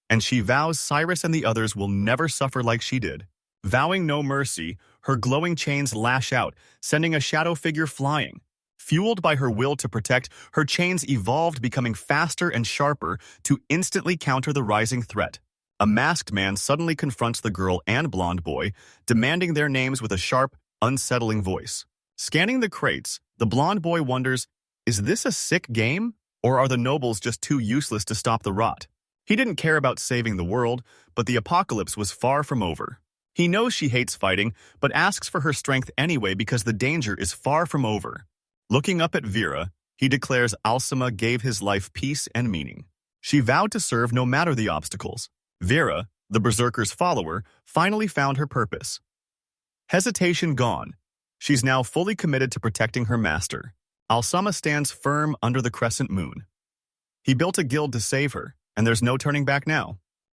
and she vows Cyrus and the others will never suffer like she did. Vowing no mercy, her glowing chains lash out, sending a shadow figure flying. Fueled by her will to protect, her chains evolved, becoming faster and sharper to instantly counter the rising threat. A masked man suddenly confronts the girl and blonde boy, demanding their names with a sharp, unsettling voice. Scanning the crates, the blonde boy wonders, is this a sick game, or are the nobles just too useless to stop the rot? He didn't care about saving the world, but the apocalypse was far from over. He knows she hates fighting, but asks for her strength anyway because the danger is far from over. Looking up at Vera, he declares Alsama gave his life peace and meaning. She vowed to serve no matter the obstacles. Vera, the berserker's follower, finally found her purpose. Hesitation gone. She's now fully committed to protecting her master. Alsama stands firm under the crescent moon. He built a guild to save her, and there's no turning back now.